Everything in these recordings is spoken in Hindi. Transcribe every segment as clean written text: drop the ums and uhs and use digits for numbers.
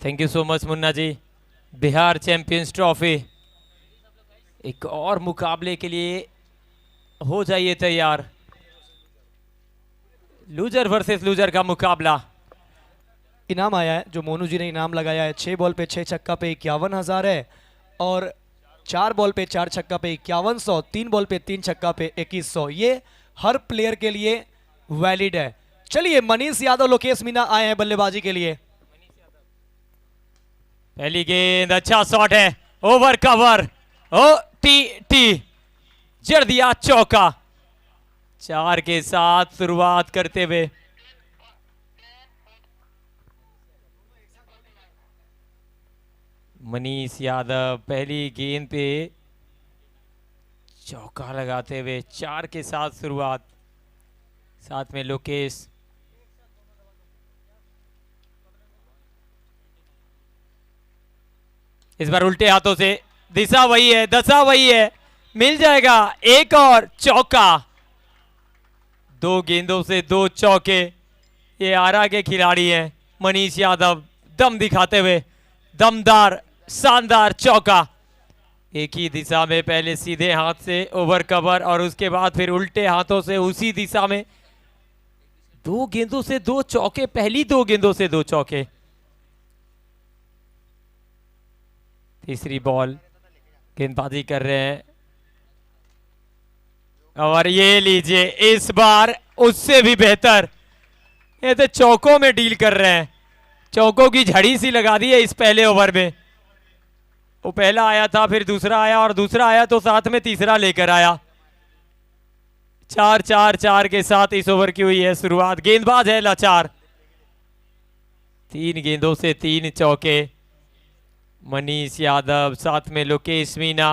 Thank you so much Munna ji. Bihar champions trophy एक और मुकाबले के लिए हो जाइए तैयार। लूजर वर्सेस लूजर का मुकाबला। इनाम आया है जो मोनू जी ने इनाम लगाया है, 6 बॉल पे 6 छक्का पे 51,000 है, और 4 बॉल पे 4 छक्का पे 5100, 3 बॉल पे 3 छक्का पे 2100। ये हर प्लेयर के लिए वैलिड है। चलिए मनीष यादव लोकेश मीना आए हैं बल्लेबाजी के लिए। पहली गेंद, अच्छा शॉट है, ओवर कवर, ओ टी टी, जड़ दिया चौका। 4 के साथ शुरुआत करते हुए मनीष यादव पहली गेंद पे चौका लगाते हुए 4 के साथ शुरुआत, साथ में लोकेश। इस बार उल्टे हाथों से, दिशा वही है, दशा वही है, मिल जाएगा एक और चौका। 2 गेंदों से 2 चौके। ये आरा के खिलाड़ी हैं मनीष यादव, दम दिखाते हुए दमदार शानदार चौका। एक ही दिशा में, पहले सीधे हाथ से ओवर कवर और उसके बाद फिर उल्टे हाथों से उसी दिशा में 2 गेंदों से 2 चौके। पहली 2 गेंदों से 2 चौके। तीसरी बॉल, गेंदबाजी कर रहे हैं और ये लीजिए इस बार उससे भी बेहतर। ये तो चौकों में डील कर रहे हैं, चौकों की झड़ी सी लगा दी है इस पहले ओवर में। वो पहला आया था, फिर दूसरा आया और दूसरा आया तो साथ में तीसरा लेकर आया। 4-4-4 के साथ इस ओवर की हुई है शुरुआत। गेंदबाज है लाचार। 3 गेंदों से 3 चौके। मनीष यादव साथ में लोकेश मीना।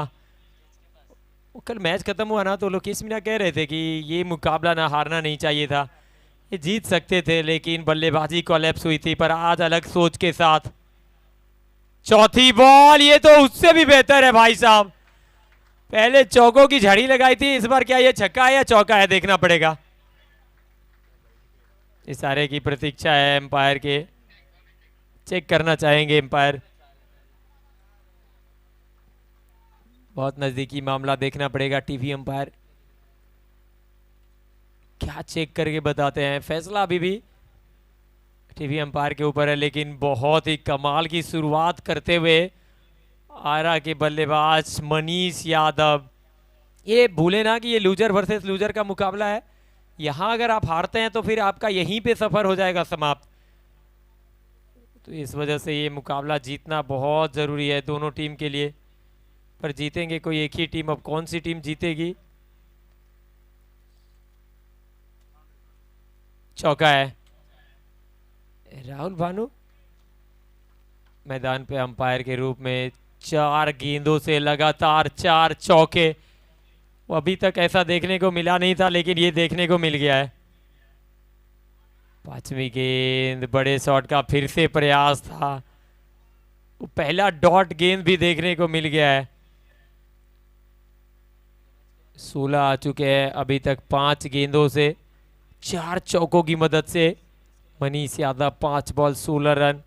कल मैच खत्म हुआ ना तो लोकेश मीना कह रहे थे कि ये मुकाबला ना हारना नहीं चाहिए था, ये जीत सकते थे, लेकिन बल्लेबाजी कोलैप्स हुई थी। पर आज अलग सोच के साथ। चौथी बॉल, ये तो उससे भी बेहतर है भाई साहब। पहले चौकों की झड़ी लगाई थी, इस बार क्या ये छक्का है या चौका है देखना पड़ेगा। इशारे की प्रतीक्षा है एम्पायर के, चेक करना चाहेंगे एम्पायर। बहुत नजदीकी मामला, देखना पड़ेगा टीवी एम्पायर क्या चेक करके बताते हैं। फैसला अभी भी टीवी एम्पायर के ऊपर है, लेकिन बहुत ही कमाल की शुरुआत करते हुए आरा के बल्लेबाज मनीष यादव। ये भूले ना कि ये लूजर वर्सेस लूजर का मुकाबला है। यहां अगर आप हारते हैं तो फिर आपका यहीं पे सफर हो जाएगा समाप्त। तो इस वजह से ये मुकाबला जीतना बहुत जरूरी है दोनों टीम के लिए। पर जीतेंगे कोई एक ही टीम। अब कौन सी टीम जीतेगी? चौका है। राहुल भानु मैदान पे अंपायर के रूप में। 4 गेंदों से लगातार 4 चौके। वो अभी तक ऐसा देखने को मिला नहीं था, लेकिन ये देखने को मिल गया है। 5वीं गेंद, बड़े शॉट का फिर से प्रयास था। वो पहला डॉट गेंद भी देखने को मिल गया है। 16 आ चुके हैं अभी तक। 5 गेंदों से 4 चौकों की मदद से मनीष यादव 5 बॉल 16 रन।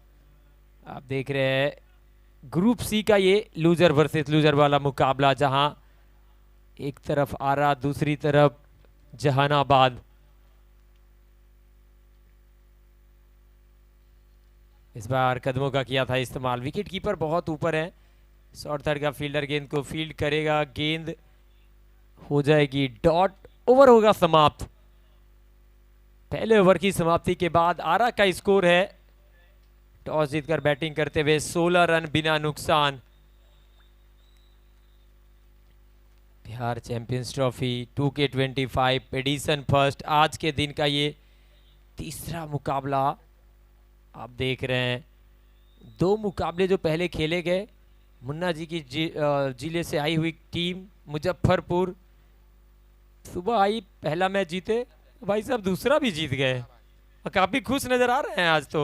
आप देख रहे हैं ग्रुप सी का ये लूजर वर्सेस लूजर वाला मुकाबला, जहां एक तरफ आरा, दूसरी तरफ जहानाबाद। इस बार कदमों का किया था इस्तेमाल। विकेट कीपर बहुत ऊपर है। शॉर्ट थर्ड का फील्डर गेंद को फील्ड करेगा, गेंद हो जाएगी डॉट, ओवर होगा समाप्त। पहले ओवर की समाप्ति के बाद आरा का स्कोर है, टॉस जीतकर बैटिंग करते हुए 16 रन बिना नुकसान। Bihar champions trophy 2K25 edition first, आज के दिन का ये तीसरा मुकाबला आप देख रहे हैं। 2 मुकाबले जो पहले खेले गए, मुन्ना जी की जिले से आई हुई टीम मुजफ्फरपुर सुबह आई, पहला मैच जीते, भाई साहब दूसरा भी जीत गए और काफी खुश नजर आ रहे हैं आज तो।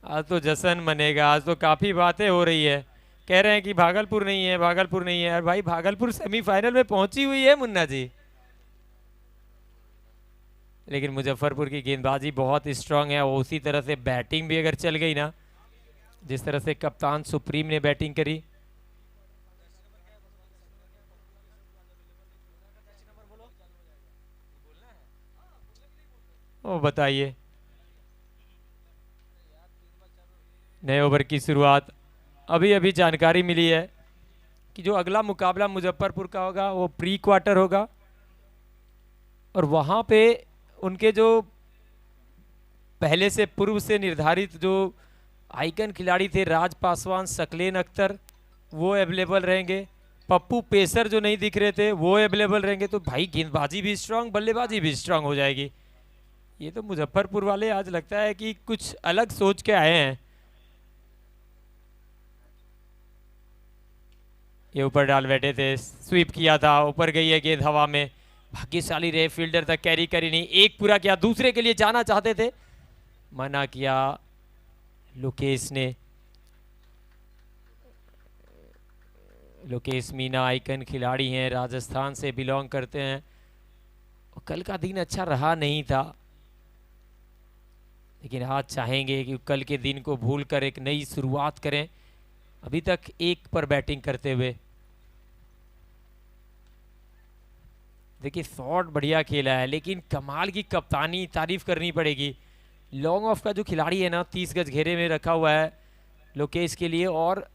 आज तो जश्न मनेगा, आज तो काफी बातें हो रही है। कह रहे हैं कि भागलपुर नहीं है, भागलपुर नहीं है। और भाई भागलपुर सेमीफाइनल में पहुंची हुई है मुन्ना जी, लेकिन मुजफ्फरपुर की गेंदबाजी बहुत स्ट्रांग है। वो उसी तरह से बैटिंग भी अगर चल गई ना जिस तरह से कप्तान सुप्रीम ने बैटिंग करी। ओ बताइए, नए ओवर की शुरुआत। अभी अभी जानकारी मिली है कि जो अगला मुकाबला मुजफ्फरपुर का होगा वो प्री क्वार्टर होगा, और वहां पे उनके जो पहले से पूर्व से निर्धारित जो आइकन खिलाड़ी थे, राज पासवान, सकलेन अख्तर, वो अवेलेबल रहेंगे। पप्पू पेसर जो नहीं दिख रहे थे वो अवेलेबल रहेंगे। तो भाई गेंदबाजी भी स्ट्रांग, बल्लेबाजी भी स्ट्रांग हो जाएगी। ये तो मुजफ्फरपुर वाले आज लगता है कि कुछ अलग सोच के आए हैं। ये ऊपर डाल बैठे थे, स्वीप किया था, ऊपर गई है गेंद हवा में। भाग्यशाली रहे, फील्डर तक कैरी करी नहीं, एक पूरा किया, दूसरे के लिए जाना चाहते थे, मना किया लोकेश ने। लोकेश मीना आइकन खिलाड़ी हैं, राजस्थान से बिलोंग करते हैं। और कल का दिन अच्छा रहा नहीं था, लेकिन आज चाहेंगे कि कल के दिन को भूलकर एक नई शुरुआत करें। अभी तक एक पर बैटिंग करते हुए देखिए, शॉट बढ़िया खेला है, लेकिन कमाल की कप्तानी तारीफ करनी पड़ेगी। लॉन्ग ऑफ का जो खिलाड़ी है ना, 30 गज घेरे में रखा हुआ है लोकेश के लिए, और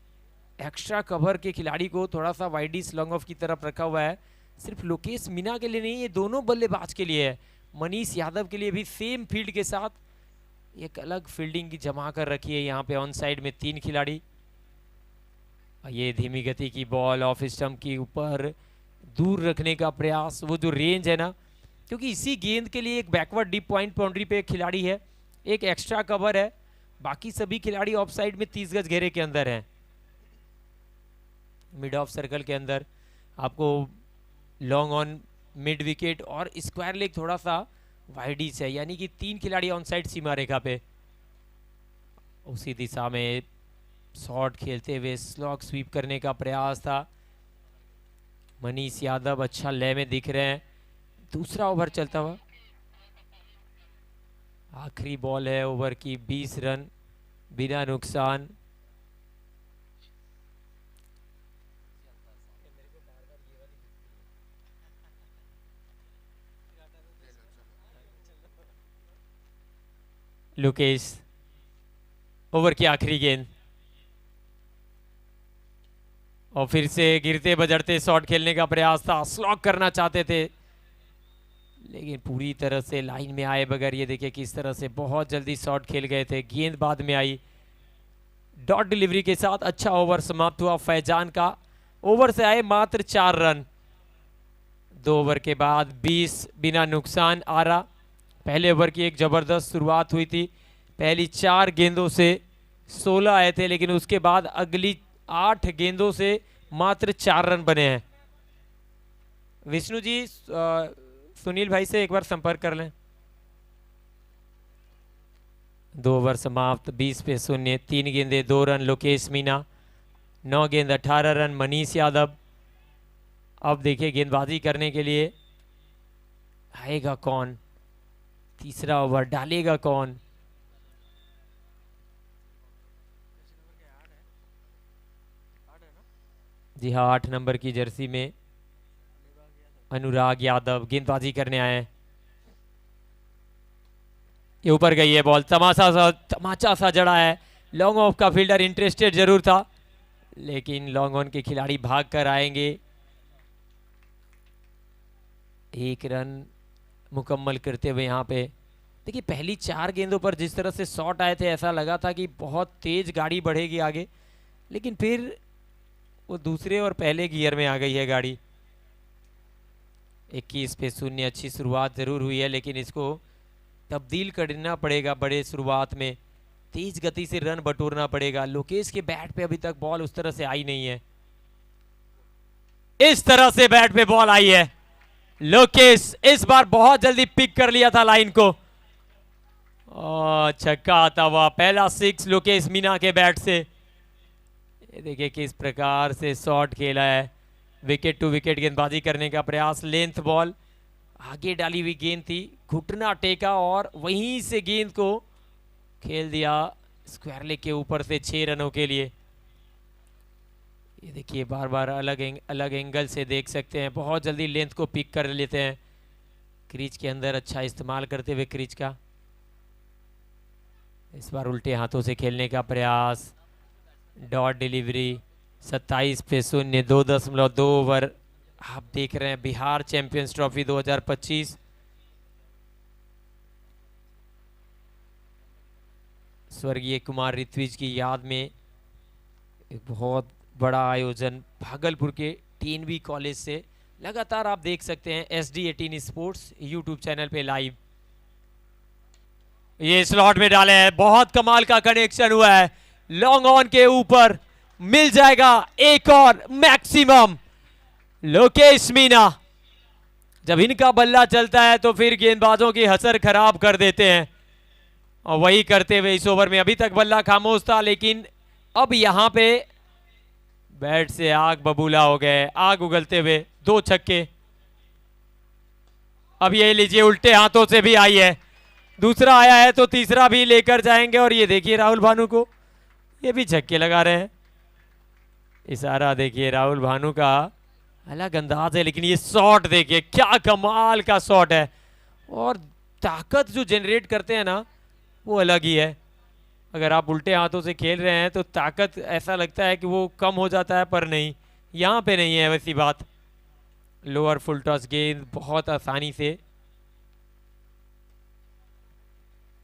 एक्स्ट्रा कवर के खिलाड़ी को थोड़ा सा वाइडिस लॉन्ग ऑफ की तरफ रखा हुआ है। सिर्फ लोकेश मीना के लिए नहीं, ये दोनों बल्लेबाज के लिए है। मनीष यादव के लिए भी सेम फील्ड के साथ एक अलग फील्डिंग की जमा कर रखी है। यहाँ पे ऑन साइड में 3 खिलाड़ी। ये धीमी गति की बॉल ऑफ स्टंप के ऊपर दूर रखने का प्रयास, वो जो रेंज है ना, क्योंकि इसी गेंद के लिए एक बैकवर्ड डीप पॉइंट बाउंड्री पे एक खिलाड़ी है, एक एक्स्ट्रा कवर है, बाकी सभी खिलाड़ी ऑफ साइड में 30 गज घेरे के अंदर हैं। मिड ऑफ सर्कल के अंदर आपको लॉन्ग ऑन मिड विकेट और स्क्वायर लेग थोड़ा सा वाइडिस है, यानी कि 3 खिलाड़ी ऑन साइड सीमा रेखा पे। उसी दिशा में शॉट खेलते हुए स्लॉग स्वीप करने का प्रयास था। मनीष यादव अच्छा लय में दिख रहे हैं। दूसरा ओवर चलता हुआ, आखिरी बॉल है ओवर की, 20 रन बिना नुकसान। लोकेश, ओवर की आखिरी गेंद, और फिर से गिरते बजड़ते शॉट खेलने का प्रयास था, स्लॉग करना चाहते थे, लेकिन पूरी तरह से लाइन में आए बगैर, ये देखिए किस तरह से बहुत जल्दी शॉट खेल गए थे। गेंद बाद में आई, डॉट डिलीवरी के साथ अच्छा ओवर समाप्त हुआ फैजान का। ओवर से आए मात्र 4 रन, 2 ओवर के बाद 20 बिना नुकसान आ रहा। पहले ओवर की एक जबरदस्त शुरुआत हुई थी, पहली 4 गेंदों से 16 आए थे, लेकिन उसके बाद अगली 8 गेंदों से मात्र 4 रन बने हैं। विष्णु जी, सुनील भाई से एक बार संपर्क कर लें। 2 ओवर समाप्त, 20 पे 0, 3 गेंदे 2 रन लोकेश मीना, 9 गेंद 18 रन मनीष यादव। अब देखिए गेंदबाजी करने के लिए आएगा कौन, तीसरा ओवर डालेगा कौन। जी हाँ, 8 नंबर की जर्सी में अनुराग यादव गेंदबाजी करने आए हैं। ये ऊपर गई है बॉल, तमाचा सा जड़ा है। लॉन्ग ऑफ का फील्डर इंटरेस्टेड जरूर था, लेकिन लॉन्ग ऑन के खिलाड़ी भाग कर आएंगे। 1 रन मुकम्मल करते हुए यहाँ पे देखिए, पहली 4 गेंदों पर जिस तरह से शॉट आए थे, ऐसा लगा था कि बहुत तेज गाड़ी बढ़ेगी आगे, लेकिन फिर वो दूसरे और पहले गियर में आ गई है गाड़ी। 21 पे 0, अच्छी शुरुआत जरूर हुई है, लेकिन इसको तब्दील करना पड़ेगा। बड़े शुरुआत में तेज गति से रन बटोरना पड़ेगा। लोकेश के बैट पे अभी तक बॉल उस तरह से आई नहीं है। इस तरह से बैट पे बॉल आई है। लोकेश इस बार बहुत जल्दी पिक कर लिया था लाइन को, छक्का आता हुआ, पहला 6 लोकेश मीना के बैट से। ये देखिए किस प्रकार से शॉट खेला है, विकेट टू विकेट गेंदबाजी करने का प्रयास। लेंथ बॉल, आगे डाली हुई गेंद थी, घुटना टेका और वहीं से गेंद को खेल दिया स्क्वायर लेग के ऊपर से 6 रनों के लिए। ये देखिए बार बार अलग एंगल से देख सकते हैं, बहुत जल्दी लेंथ को पिक कर लेते हैं। क्रीज के अंदर अच्छा इस्तेमाल करते हुए क्रीज का। इस बार उल्टे हाथों से खेलने का प्रयास, डॉट डिलीवरी। 27 पे 0, 2.2 ओवर। आप देख रहे हैं बिहार चैंपियंस ट्रॉफी 2025। स्वर्गीय कुमार ऋत्विज की याद में एक बहुत बड़ा आयोजन भागलपुर के टीएनबी कॉलेज से। लगातार आप देख सकते हैं SD18 स्पोर्ट्स यूट्यूब चैनल पे लाइव। ये स्लॉट में डाले हैं, बहुत कमाल का कनेक्शन हुआ है। लॉन्ग ऑन के ऊपर मिल जाएगा एक और मैक्सिमम। लोकेश मीना, जब इनका बल्ला चलता है तो फिर गेंदबाजों की हसर खराब कर देते हैं, और वही करते हुए इस ओवर में अभी तक बल्ला खामोश था, लेकिन अब यहां पे बैट से आग बबूला हो गए, आग उगलते हुए 2 छक्के। अब ये लीजिए उल्टे हाथों से भी आई है, दूसरा आया है तो तीसरा भी लेकर जाएंगे। और ये देखिए राहुल भानु को, ये भी छक्के लगा रहे हैं। इशारा देखिए राहुल भानु का अलग अंदाज है, लेकिन ये शॉट देखिए क्या कमाल का शॉट है, और ताकत जो जनरेट करते हैं ना वो अलग ही है। अगर आप उल्टे हाथों से खेल रहे हैं तो ताकत ऐसा लगता है कि वो कम हो जाता है, पर नहीं, यहाँ पे नहीं है वैसी बात। लोअर फुल टॉस गेंद बहुत आसानी से।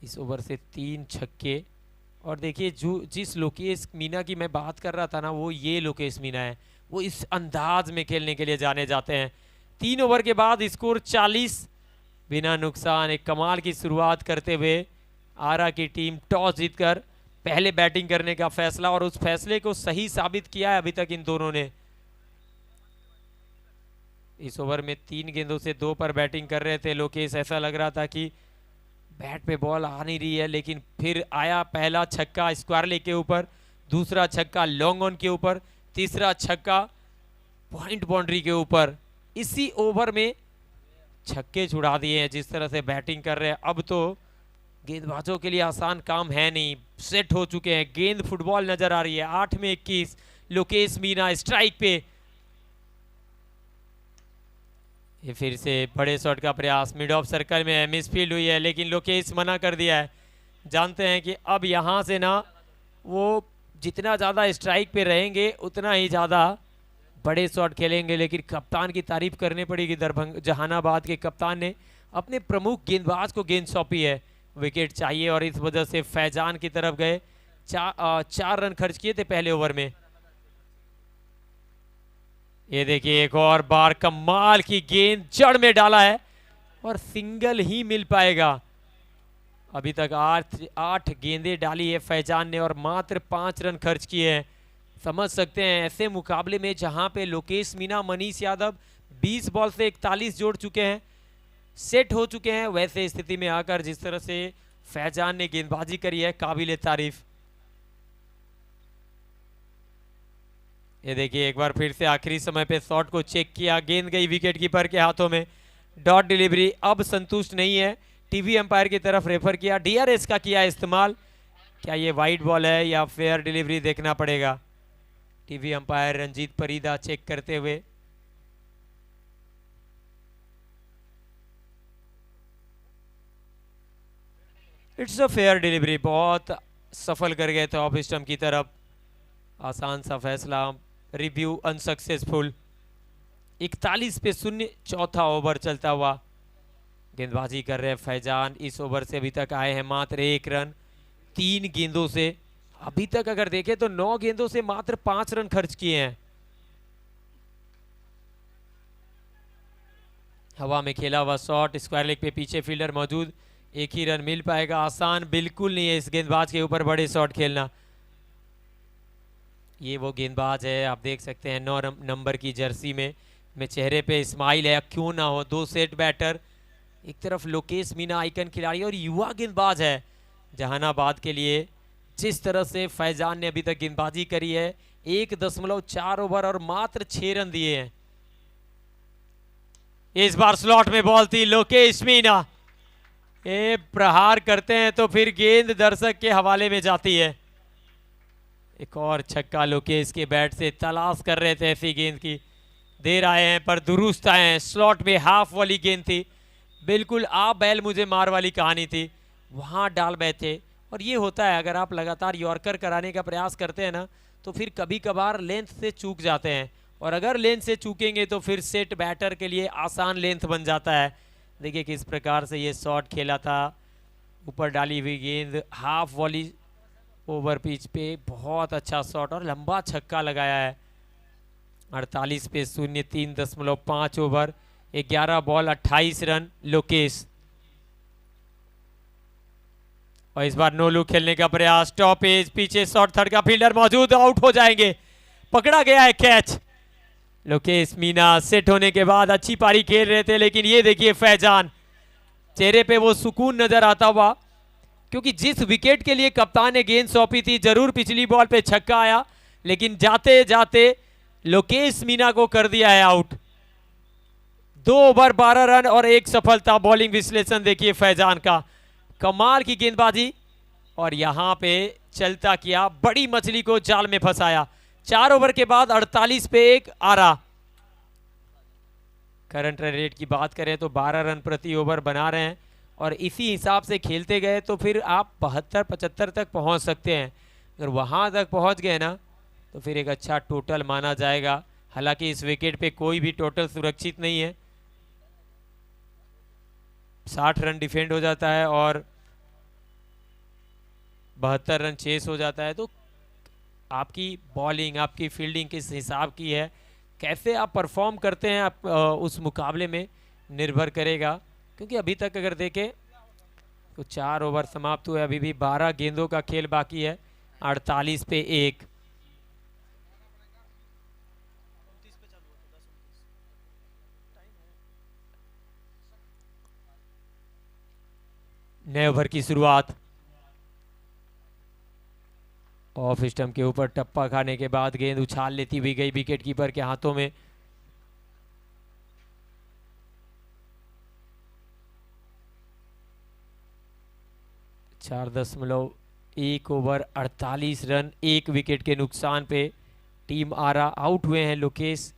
इस ओवर से 3 छक्के। और देखिए जो जिस लोकेश मीना की मैं बात कर रहा था ना, वो ये लोकेश मीना है, वो इस अंदाज में खेलने के लिए जाने जाते हैं। 3 ओवर के बाद स्कोर 40, बिना नुकसान एक कमाल की शुरुआत करते हुए आरा की टीम टॉस जीतकर पहले बैटिंग करने का फैसला, और उस फैसले को सही साबित किया है अभी तक इन दोनों ने। इस ओवर में 3 गेंदों से 2 पर बैटिंग कर रहे थे लोकेश। ऐसा लग रहा था कि बैट पे बॉल आ नहीं रही है, लेकिन फिर आया पहला छक्का स्क्वायर लेग के ऊपर, दूसरा छक्का लॉन्ग ऑन के ऊपर, तीसरा छक्का पॉइंट बाउंड्री के ऊपर। इसी ओवर में छक्के छुड़ा दिए हैं जिस तरह से बैटिंग कर रहे हैं। अब तो गेंदबाजों के लिए आसान काम है नहीं, सेट हो चुके हैं। गेंद फुटबॉल नजर आ रही है। 8 में 21, लोकेश मीना स्ट्राइक पे। ये फिर से बड़े शॉट का प्रयास, मिड ऑफ सर्कल में है, मिसफील्ड हुई है, लेकिन लोकेश मना कर दिया है। जानते हैं कि अब यहां से ना वो जितना ज़्यादा स्ट्राइक पे रहेंगे उतना ही ज़्यादा बड़े शॉट खेलेंगे। लेकिन कप्तान की तारीफ करनी पड़ेगी, जहानाबाद के कप्तान ने अपने प्रमुख गेंदबाज को गेंद सौंपी है। विकेट चाहिए और इस वजह से फैजान की तरफ गए। 4 रन खर्च किए थे पहले ओवर में। ये देखिए एक और बार कमाल की गेंद जड़ में डाला है, और सिंगल ही मिल पाएगा। अभी तक 8 गेंदें डाली है फैजान ने और मात्र 5 रन खर्च किए हैं। समझ सकते हैं ऐसे मुकाबले में जहां पे लोकेश मीना, मनीष यादव 20 बॉल से 41 जोड़ चुके हैं, सेट हो चुके हैं, वैसे स्थिति में आकर जिस तरह से फैजान ने गेंदबाजी करी है, काबिले तारीफ। ये देखिए एक बार फिर से आखिरी समय पे शॉट को चेक किया, गेंद गई विकेट कीपर के हाथों में। डॉट डिलीवरी, अब संतुष्ट नहीं है, टीवी अंपायर की तरफ रेफर किया, DRS का किया इस्तेमाल। क्या ये वाइड बॉल है या फेयर डिलीवरी देखना पड़ेगा। TV umpire Ranjit Parida check करते हुए। इट्स अ फेयर डिलीवरी, बहुत सफल कर गए थे ऑफ स्टंप की तरफ। आसान सा फैसला, रिव्यू अनसक्सेसफुल। 41 पे 0, चौथा ओवर चलता हुआ। गेंदबाजी कर रहे हैं फैजान। इस ओवर से अभी तक आए हैं मात्र 1 रन 3 गेंदों से। अभी तक अगर देखें तो 9 गेंदों से मात्र 5 रन खर्च किए हैं। हवा में खेला हुआ शॉट, स्क्वायर लेग पे पीछे फील्डर मौजूद, 1 ही रन मिल पाएगा। आसान बिल्कुल नहीं है इस गेंदबाज के ऊपर बड़े शॉट खेलना। ये वो गेंदबाज है, आप देख सकते हैं 9 नंबर की जर्सी में चेहरे पे स्माइल है, क्यों ना हो। 2 सेट बैटर, एक तरफ लोकेश मीना आइकन खिलाड़ी और युवा गेंदबाज है जहानाबाद के लिए। जिस तरह से फैजान ने अभी तक गेंदबाजी करी है, 1.4 ओवर और मात्र 6 रन दिए हैं। इस बार स्लॉट में बॉल थी, लोकेश मीना ये प्रहार करते हैं तो फिर गेंद दर्शक के हवाले में जाती है। एक और छक्का लोकेश के बैट से तलाश कर रहे थे ऐसी गेंद की, दे रहे हैं पर दुरुस्त आए हैं। स्लॉट में हाफ वाली गेंद थी, बिल्कुल आप बैल मुझे मार वाली कहानी थी, वहां डाल बैठे। और ये होता है अगर आप लगातार यॉर्कर कराने का प्रयास करते हैं ना, तो फिर कभी कभार लेंथ से चूक जाते हैं, और अगर लेंथ से चूकेंगे तो फिर सेट बैटर के लिए आसान लेंथ बन जाता है। देखिए किस प्रकार से ये शॉट खेला था, ऊपर डाली हुई गेंद, हाफ वॉली ओवर पिच पे, बहुत अच्छा शॉट और लंबा छक्का लगाया है। 48 पे 0, 3.5 ओवर, 11 बॉल 28 रन लोकेश। और इस बार नो लुक खेलने का प्रयास, टॉप एज, पीछे शॉट, थर्ड का फील्डर मौजूद, आउट हो जाएंगे। पकड़ा गया है कैच। लोकेश मीना सेट होने के बाद अच्छी पारी खेल रहे थे, लेकिन ये देखिए फैजान, चेहरे पे वो सुकून नजर आता हुआ, क्योंकि जिस विकेट के लिए कप्तान ने गेंद सौंपी थी, जरूर पिछली बॉल पे छक्का आया, लेकिन जाते जाते लोकेश मीना को कर दिया है आउट। 2 ओवर 12 रन और 1 सफलता। बॉलिंग विश्लेषण देखिए फैजान का, कमाल की गेंदबाजी, और यहां पे चलता किया, बड़ी मछली को जाल में फंसाया। 4 ओवर के बाद 48 पे 1 आरा। करंट रन रेट की बात करें तो 12 रन प्रति ओवर बना रहे हैं, और इसी हिसाब से खेलते गए तो फिर आप 72-75 तक पहुंच सकते हैं। अगर वहां तक पहुंच गए ना तो फिर एक अच्छा टोटल माना जाएगा। हालांकि इस विकेट पे कोई भी टोटल सुरक्षित नहीं है, 60 रन डिफेंड हो जाता है और 72 रन चेस हो जाता है। तो आपकी बॉलिंग, आपकी फील्डिंग किस हिसाब की है, कैसे आप परफॉर्म करते हैं, आप उस मुकाबले में निर्भर करेगा। क्योंकि अभी तक अगर देखें तो 4 ओवर समाप्त हुए, अभी भी 12 गेंदों का खेल बाकी है। 48 पे 1। नए ओवर की शुरुआत, ऑफ स्टंप के ऊपर टप्पा खाने के बाद गेंद उछाल लेती हुई गई विकेट कीपर के हाथों में। चार 4.1 ओवर 48 रन, 1 विकेट के नुकसान पे टीम आरा आउट हुए हैं लोकेश,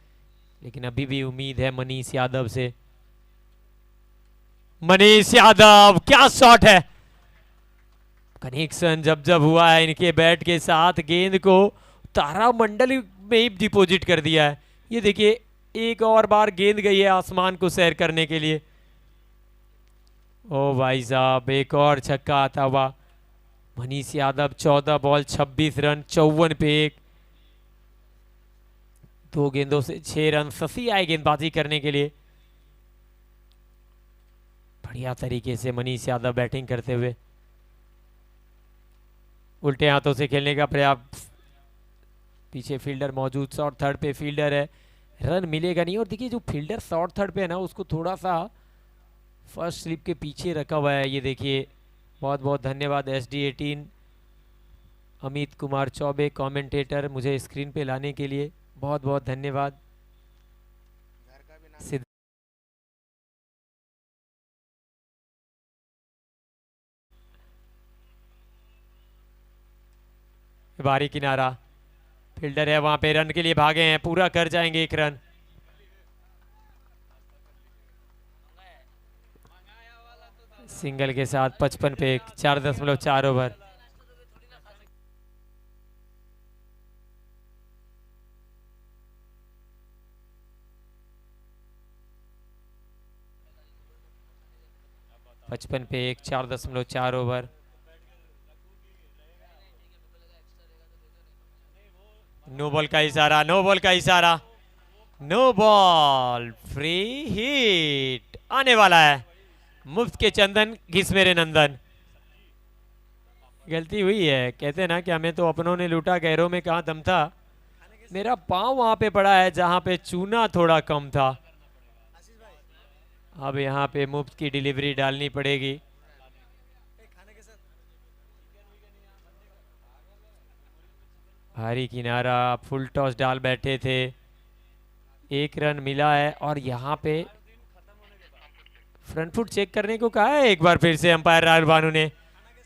लेकिन अभी भी उम्मीद है मनीष यादव से। मनीष यादव, क्या शॉट है, कनेक्शन जब जब हुआ है इनके बैट के साथ, गेंद को तारामंडल में ही डिपॉजिट कर दिया है। ये देखिए एक और बार गेंद गई है आसमान को सैर करने के लिए। ओ भाई साहब, एक और छक्का आता हुआ। मनीष यादव 14 बॉल 26 रन, 54 पे 1, 2 गेंदों से 6 रन। ससी आए गेंदबाजी करने के लिए, बढ़िया तरीके से मनीष यादव बैटिंग करते हुए। उल्टे हाथों से खेलने का प्रयास, पीछे फील्डर मौजूद, शॉर्ट थर्ड पे फील्डर है, रन मिलेगा नहीं। और देखिए जो फील्डर शॉर्ट थर्ड पे है ना, उसको थोड़ा सा फर्स्ट स्लिप के पीछे रखा हुआ है। ये देखिए, बहुत बहुत धन्यवाद SD18 अमित कुमार चौबे कमेंटेटर, मुझे स्क्रीन पे लाने के लिए बहुत बहुत धन्यवाद। बारी किनारा, फील्डर है वहां पे, रन के लिए भागे हैं, पूरा कर जाएंगे 1 रन। सिंगल के साथ 55 पे 1, 4.4 ओवर। पचपन पे 1, 4.4 ओवर। नो बॉल का इशारा, नो बॉल का इशारा, नो बॉल, फ्री हिट आने वाला है। मुफ्त के चंदन घिस मेरे नंदन। गलती हुई है, कहते हैं ना कि हमें तो अपनों ने लूटा, गैरों में कहाँ दम था। मेरा पांव वहां पे पड़ा है जहां पे चूना थोड़ा कम था। अब यहाँ पे मुफ्त की डिलीवरी डालनी पड़ेगी। भारी किनारा, फुल टॉस डाल बैठे थे, 1 रन मिला है, और यहाँ पे फ्रंट फुट चेक करने को कहा है एक बार फिर से अंपायर राहुल भानु ने।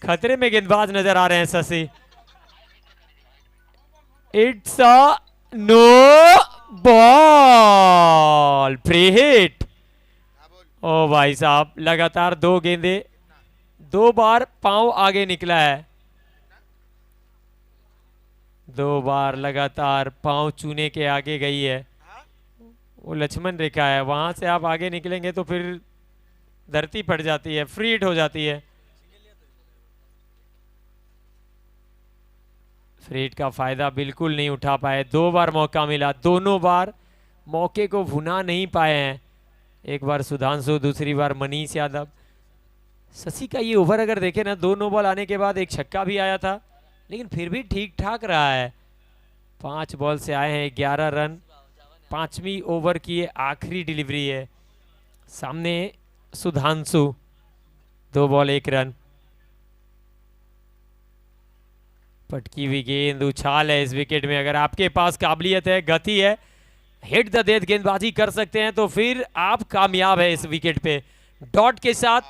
खतरे में गेंदबाज नजर आ रहे हैं Shashi. It's a no ball, free hit. ओ भाई साहब, लगातार 2 गेंदे, 2 बार पांव आगे निकला है, 2 बार लगातार पांव चूने के आगे गई है। वो लक्ष्मण रेखा है, वहां से आप आगे निकलेंगे तो फिर धरती फट जाती है, फ्री हिट हो जाती है। फ्री हिट का फायदा बिल्कुल नहीं उठा पाए। 2 बार मौका मिला, दोनों बार मौके को भुना नहीं पाए हैं। एक बार सुधांशु, दूसरी बार मनीष यादव। शशि का ये ओवर अगर देखें ना, 2 नो बॉल आने के बाद एक छक्का भी आया था, लेकिन फिर भी ठीक ठाक रहा है। 5 बॉल से आए हैं 11 रन। 5वीं ओवर की ये आखिरी डिलीवरी है। सामने सुधांशु, 2 बॉल 1 रन। पटकी हुई गेंद, उछाल है इस विकेट में। अगर आपके पास काबिलियत है, गति है, हिट द डेथ गेंदबाजी कर सकते हैं तो फिर आप कामयाब है इस विकेट पे। डॉट के साथ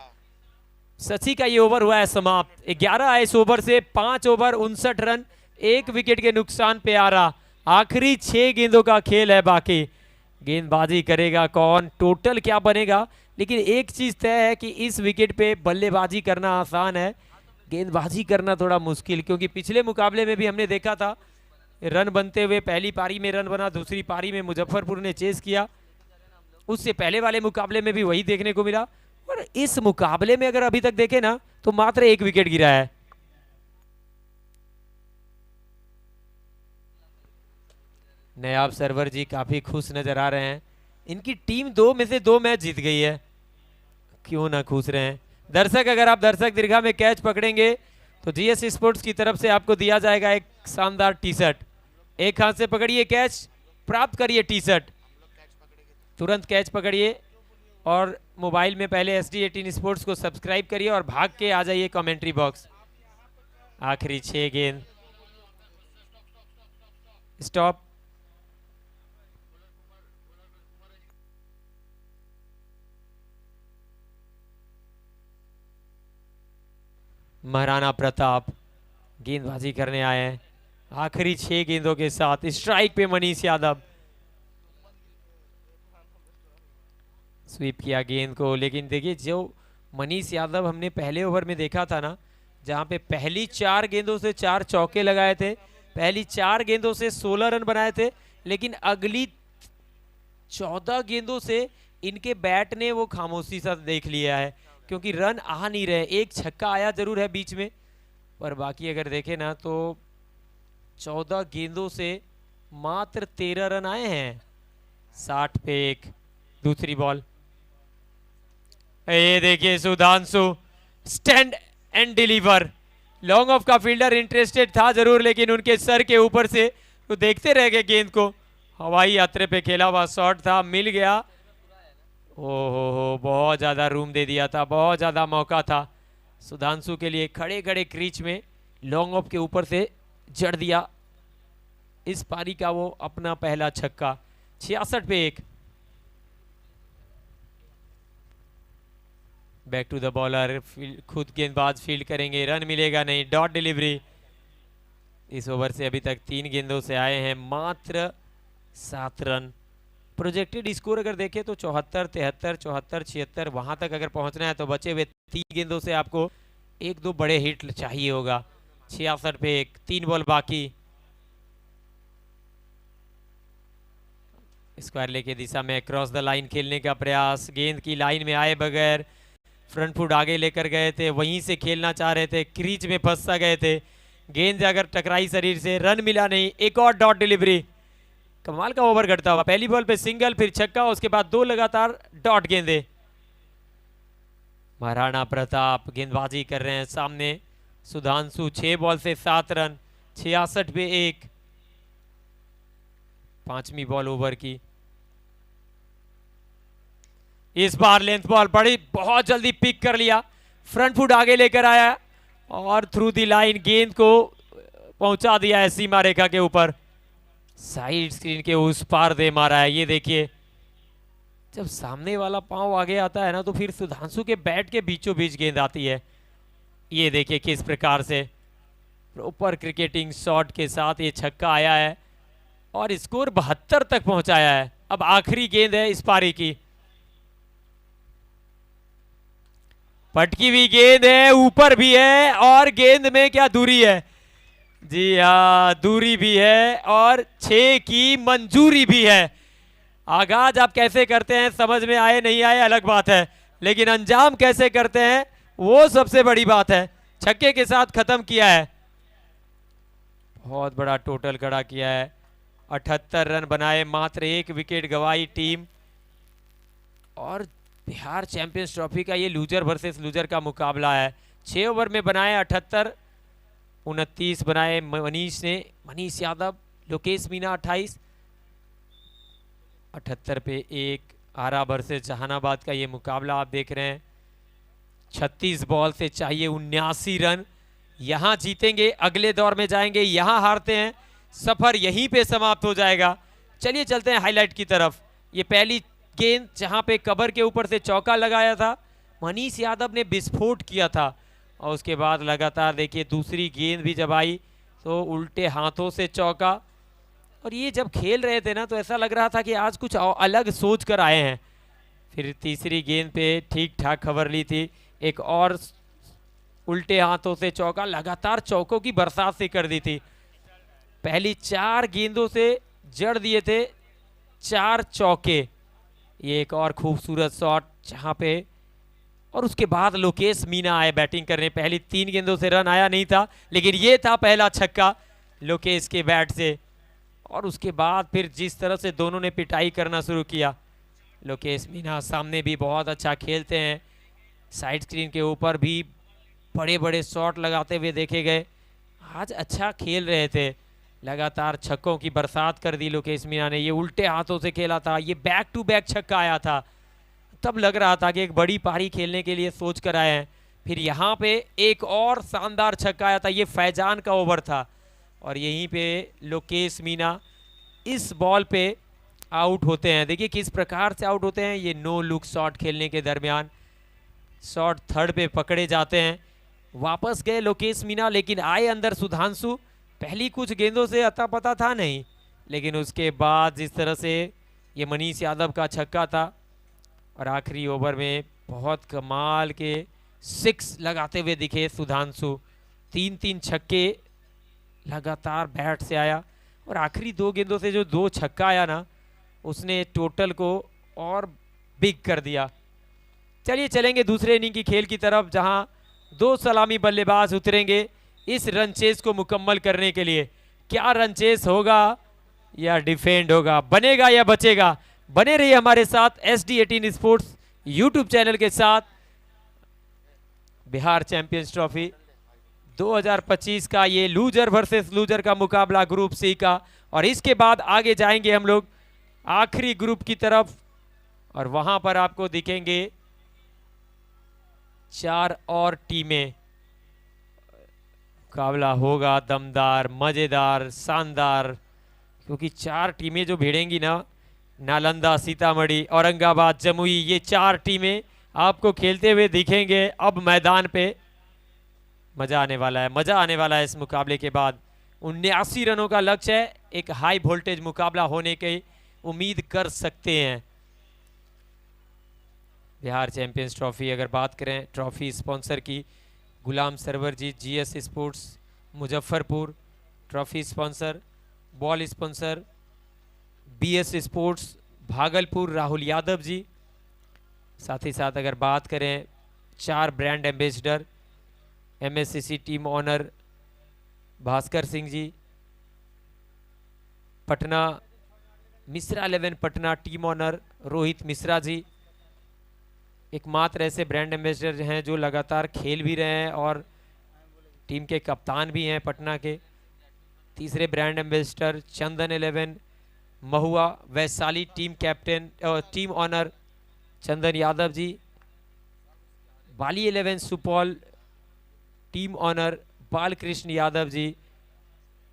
शशि का ये ओवर हुआ है समाप्त। 11 है इस ओवर से, 5 ओवर 59 रन, 1 विकेट के नुकसान पे आ रहा। आखिरी 6 गेंदों का खेल है बाकी। गेंदबाजी करेगा कौन, टोटल क्या बनेगा, लेकिन एक चीज तय है कि इस विकेट पे बल्लेबाजी करना आसान है, गेंदबाजी करना थोड़ा मुश्किल। क्योंकि पिछले मुकाबले में भी हमने देखा था रन बनते हुए, पहली पारी में रन बना, दूसरी पारी में मुजफ्फरपुर ने चेस किया। उससे पहले वाले मुकाबले में भी वही देखने को मिला। और इस मुकाबले में अगर अभी तक देखें ना तो मात्र 1 विकेट गिरा है। नयाब सरवर जी काफी खुश नजर आ रहे हैं। इनकी टीम 2 में से 2 मैच जीत गई है, क्यों ना खुश रहे हैं दर्शक। अगर आप दर्शक दीर्घा में कैच पकड़ेंगे तो जीएस स्पोर्ट्स की तरफ से आपको दिया जाएगा एक शानदार टी शर्ट। एक हाथ से पकड़िए कैच, प्राप्त करिए टी शर्ट, तुरंत कैच पकड़िए और मोबाइल में पहले SD18 स्पोर्ट्स को सब्सक्राइब करिए और भाग के आ जाइए कमेंट्री बॉक्स। आखिरी 6 गेंद, स्टॉप। महाराणा प्रताप गेंदबाजी करने आए हैं। आखिरी 6 गेंदों के साथ स्ट्राइक पे मनीष यादव। स्वीप किया गेंद को, लेकिन देखिए जो मनीष यादव हमने पहले ओवर में देखा था ना, जहां पे पहली 4 गेंदों से 4 चौके लगाए थे, पहली 4 गेंदों से 16 रन बनाए थे, लेकिन अगली 14 गेंदों से इनके बैट ने वो खामोशी सा देख लिया है, क्योंकि रन आ नहीं रहे। एक छक्का आया जरूर है बीच में, पर बाकी अगर देखें ना तो 14 गेंदों से मात्र 13 रन आए हैं। 60 पे 1, दूसरी बॉल। ये देखिए Sudhanshu, stand and deliver. Long off का फील्डर इंटरेस्टेड था जरूर, लेकिन उनके सर के ऊपर से तो देखते रह गए गेंद को। हवाई यात्रा पे खेला हुआ शॉट था, मिल गया। हो, बहुत ज्यादा रूम दे दिया था, बहुत ज्यादा मौका था सुधांशु के लिए। खड़े खड़े क्रीच में लॉन्ग ऑफ के ऊपर से जड़ दिया इस पारी का वो अपना पहला छक्का। 66 पे 1। बैक टू द बॉलर, खुद गेंदबाज फील्ड करेंगे, रन मिलेगा नहीं, डॉट डिलीवरी। इस ओवर से अभी तक 3 गेंदों से आए हैं मात्र 7 रन। प्रोजेक्टेड स्कोर अगर देखें तो 74, 73, 74, 76 वहां तक अगर पहुंचना है तो बचे हुए 3 गेंदों से आपको 1-2 बड़े हिट चाहिए होगा। 66 पे 1, 3 बॉल बाकी। स्क्वायर लेके दिशा में क्रॉस द लाइन खेलने का प्रयास, गेंद की लाइन में आए बगैर फ्रंट फुट आगे लेकर गए थे, वहीं से खेलना चाह रहे थे, क्रीज में फंस सा गए थे। गेंद अगर टकराई शरीर से, रन मिला नहीं। एक और डॉट डिलीवरी, कमाल का ओवर करता हुआ। पहली बॉल पे सिंगल, फिर छक्का, उसके बाद 2 लगातार डॉट गेंदे। महाराणा प्रताप गेंदबाजी कर रहे हैं सामने सुधांशु। 6 बॉल से 7 रन, 66 पे 1। 5वीं बॉल ओवर की। इस बार लेंथ बॉल बड़ी, बहुत जल्दी पिक कर लिया, फ्रंट फुट आगे लेकर आया और थ्रू दी लाइन गेंद को पहुंचा दिया है सीमा रेखा के ऊपर। साइड स्क्रीन के उस पार दे मारा है। ये देखिए जब सामने वाला पांव आगे आता है ना तो फिर सुधांशु के बैट के बीचों बीच गेंद आती है। ये देखिए किस प्रकार से प्रॉपर क्रिकेटिंग शॉट के साथ ये छक्का आया है और स्कोर 72 तक पहुंचाया है। अब आखिरी गेंद है इस पारी की, पटकी हुई गेंद है, ऊपर भी है और गेंद में क्या दूरी है, जी हाँ दूरी भी है और 6 की मंजूरी भी है। आगाज आप कैसे करते हैं समझ में आए नहीं आए अलग बात है, लेकिन अंजाम कैसे करते हैं वो सबसे बड़ी बात है। छक्के के साथ खत्म किया है, बहुत बड़ा टोटल खड़ा किया है। 78 रन बनाए, मात्र 1 विकेट गंवाई टीम। और बिहार चैंपियंस ट्रॉफी का ये लूजर वर्सेस लूजर का मुकाबला है। 6 ओवर में बनाए 78, 29 बनाए मनीष यादव, लोकेश मीना 28, 78 पे 1। आरा वर्सेस जहानाबाद का ये मुकाबला आप देख रहे हैं। 36 बॉल से चाहिए 79 रन, यहां जीतेंगे अगले दौर में जाएंगे, यहां हारते हैं सफर यहीं पे समाप्त हो जाएगा। चलिए चलते हैं हाईलाइट की तरफ। ये पहली गेंद जहां पे कवर के ऊपर से चौका लगाया था, मनीष यादव ने विस्फोट किया था और उसके बाद लगातार देखिए दूसरी गेंद भी जब आई तो उल्टे हाथों से चौका। और ये जब खेल रहे थे ना तो ऐसा लग रहा था कि आज कुछ अलग सोच कर आए हैं। फिर तीसरी गेंद पे ठीक ठाक खबर ली थी, एक और उल्टे हाथों से चौका, लगातार चौकों की बरसात से कर दी थी। पहली 4 गेंदों से जड़ दिए थे 4 चौके। ये एक और खूबसूरत शॉट जहां पे, और उसके बाद लोकेश मीना आए बैटिंग करने। पहली 3 गेंदों से रन आया नहीं था, लेकिन ये था पहला छक्का लोकेश के बैट से। और उसके बाद फिर जिस तरह से दोनों ने पिटाई करना शुरू किया, लोकेश मीना सामने भी बहुत अच्छा खेलते हैं, साइड स्क्रीन के ऊपर भी बड़े बड़े शॉट लगाते हुए देखे गए। आज अच्छा खेल रहे थे, लगातार छक्कों की बरसात कर दी लोकेश मीना ने। ये उल्टे हाथों से खेला था, ये बैक टू बैक छक्का आया था, तब लग रहा था कि एक बड़ी पारी खेलने के लिए सोच कर आए हैं। फिर यहाँ पे एक और शानदार छक्का आया था, ये फैजान का ओवर था और यहीं पे लोकेश मीना इस बॉल पे आउट होते हैं। देखिए किस प्रकार से आउट होते हैं, ये नो लुक शॉट खेलने के दरमियान शॉट थर्ड पे पकड़े जाते हैं। वापस गए लोकेश मीना, लेकिन आए अंदर सुधांशु। पहली कुछ गेंदों से अता पता था नहीं, लेकिन उसके बाद जिस तरह से ये मनीष यादव का छक्का था और आखिरी ओवर में बहुत कमाल के 6 लगाते हुए दिखे सुधांशु। 3 छक्के लगातार बैट से आया और आखिरी 2 गेंदों से जो 2 छक्का आया ना, उसने टोटल को और बिग कर दिया। चलिए चलेंगे दूसरे इनिंग की खेल की तरफ, जहां 2 सलामी बल्लेबाज उतरेंगे इस रन चेस को मुकम्मल करने के लिए। क्या रन चेस होगा या डिफेंड होगा, बनेगा या बचेगा? बने रहिए हमारे साथ SD18 स्पोर्ट्स यूट्यूब चैनल के साथ। बिहार चैंपियंस ट्रॉफी 2025 का ये लूजर वर्सेस लूजर का मुकाबला ग्रुप सी का, और इसके बाद आगे जाएंगे हम लोग आखिरी ग्रुप की तरफ और वहां पर आपको दिखेंगे 4 और टीमें। मुकाबला होगा दमदार, मजेदार, शानदार, क्योंकि 4 टीमें जो भिड़ेंगी ना, नालंदा, सीतामढ़ी, औरंगाबाद, जमुई, ये 4 टीमें आपको खेलते हुए दिखेंगे अब मैदान पे। मजा आने वाला है, मजा आने वाला है इस मुकाबले के बाद। 79 रनों का लक्ष्य है, एक हाई वोल्टेज मुकाबला होने की उम्मीद कर सकते हैं। बिहार चैंपियंस ट्रॉफी अगर बात करें, ट्रॉफी स्पॉन्सर की Gulam Sarwar ji, GS sports Muzaffarpur. Trophy sponsor, ball sponsor BS sports Bhagalpur, Rahul Yadav ji. साथ ही साथ अगर बात करें 4 brand ambassador, MSCC team owner Bhaskar Singh ji, Patna Mishra 11 Patna team owner Rohit Mishra ji. एकमात्र ऐसे ब्रांड एम्बेसडर हैं जो लगातार खेल भी रहे हैं और टीम के कप्तान भी हैं पटना के। तीसरे ब्रांड एम्बेसडर चंदन 11 महुआ वैशाली टीम कैप्टन और टीम ऑनर चंदन यादव जी। बाली 11 सुपौल टीम ऑनर बालकृष्ण यादव जी।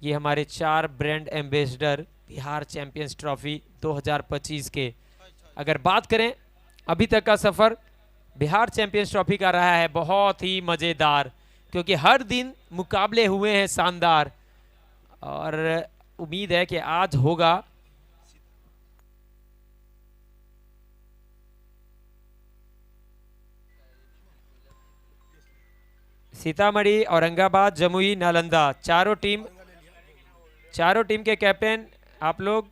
ये हमारे 4 brand ambassador Bihar champions trophy 2025 के। अगर बात करें अभी तक का सफर बिहार चैंपियंस ट्रॉफी का रहा है बहुत ही मजेदार, क्योंकि हर दिन मुकाबले हुए हैं शानदार, और उम्मीद है कि आज होगा। सीतामढ़ी, औरंगाबाद, जमुई, नालंदा चारों टीम के कैप्टन आप लोग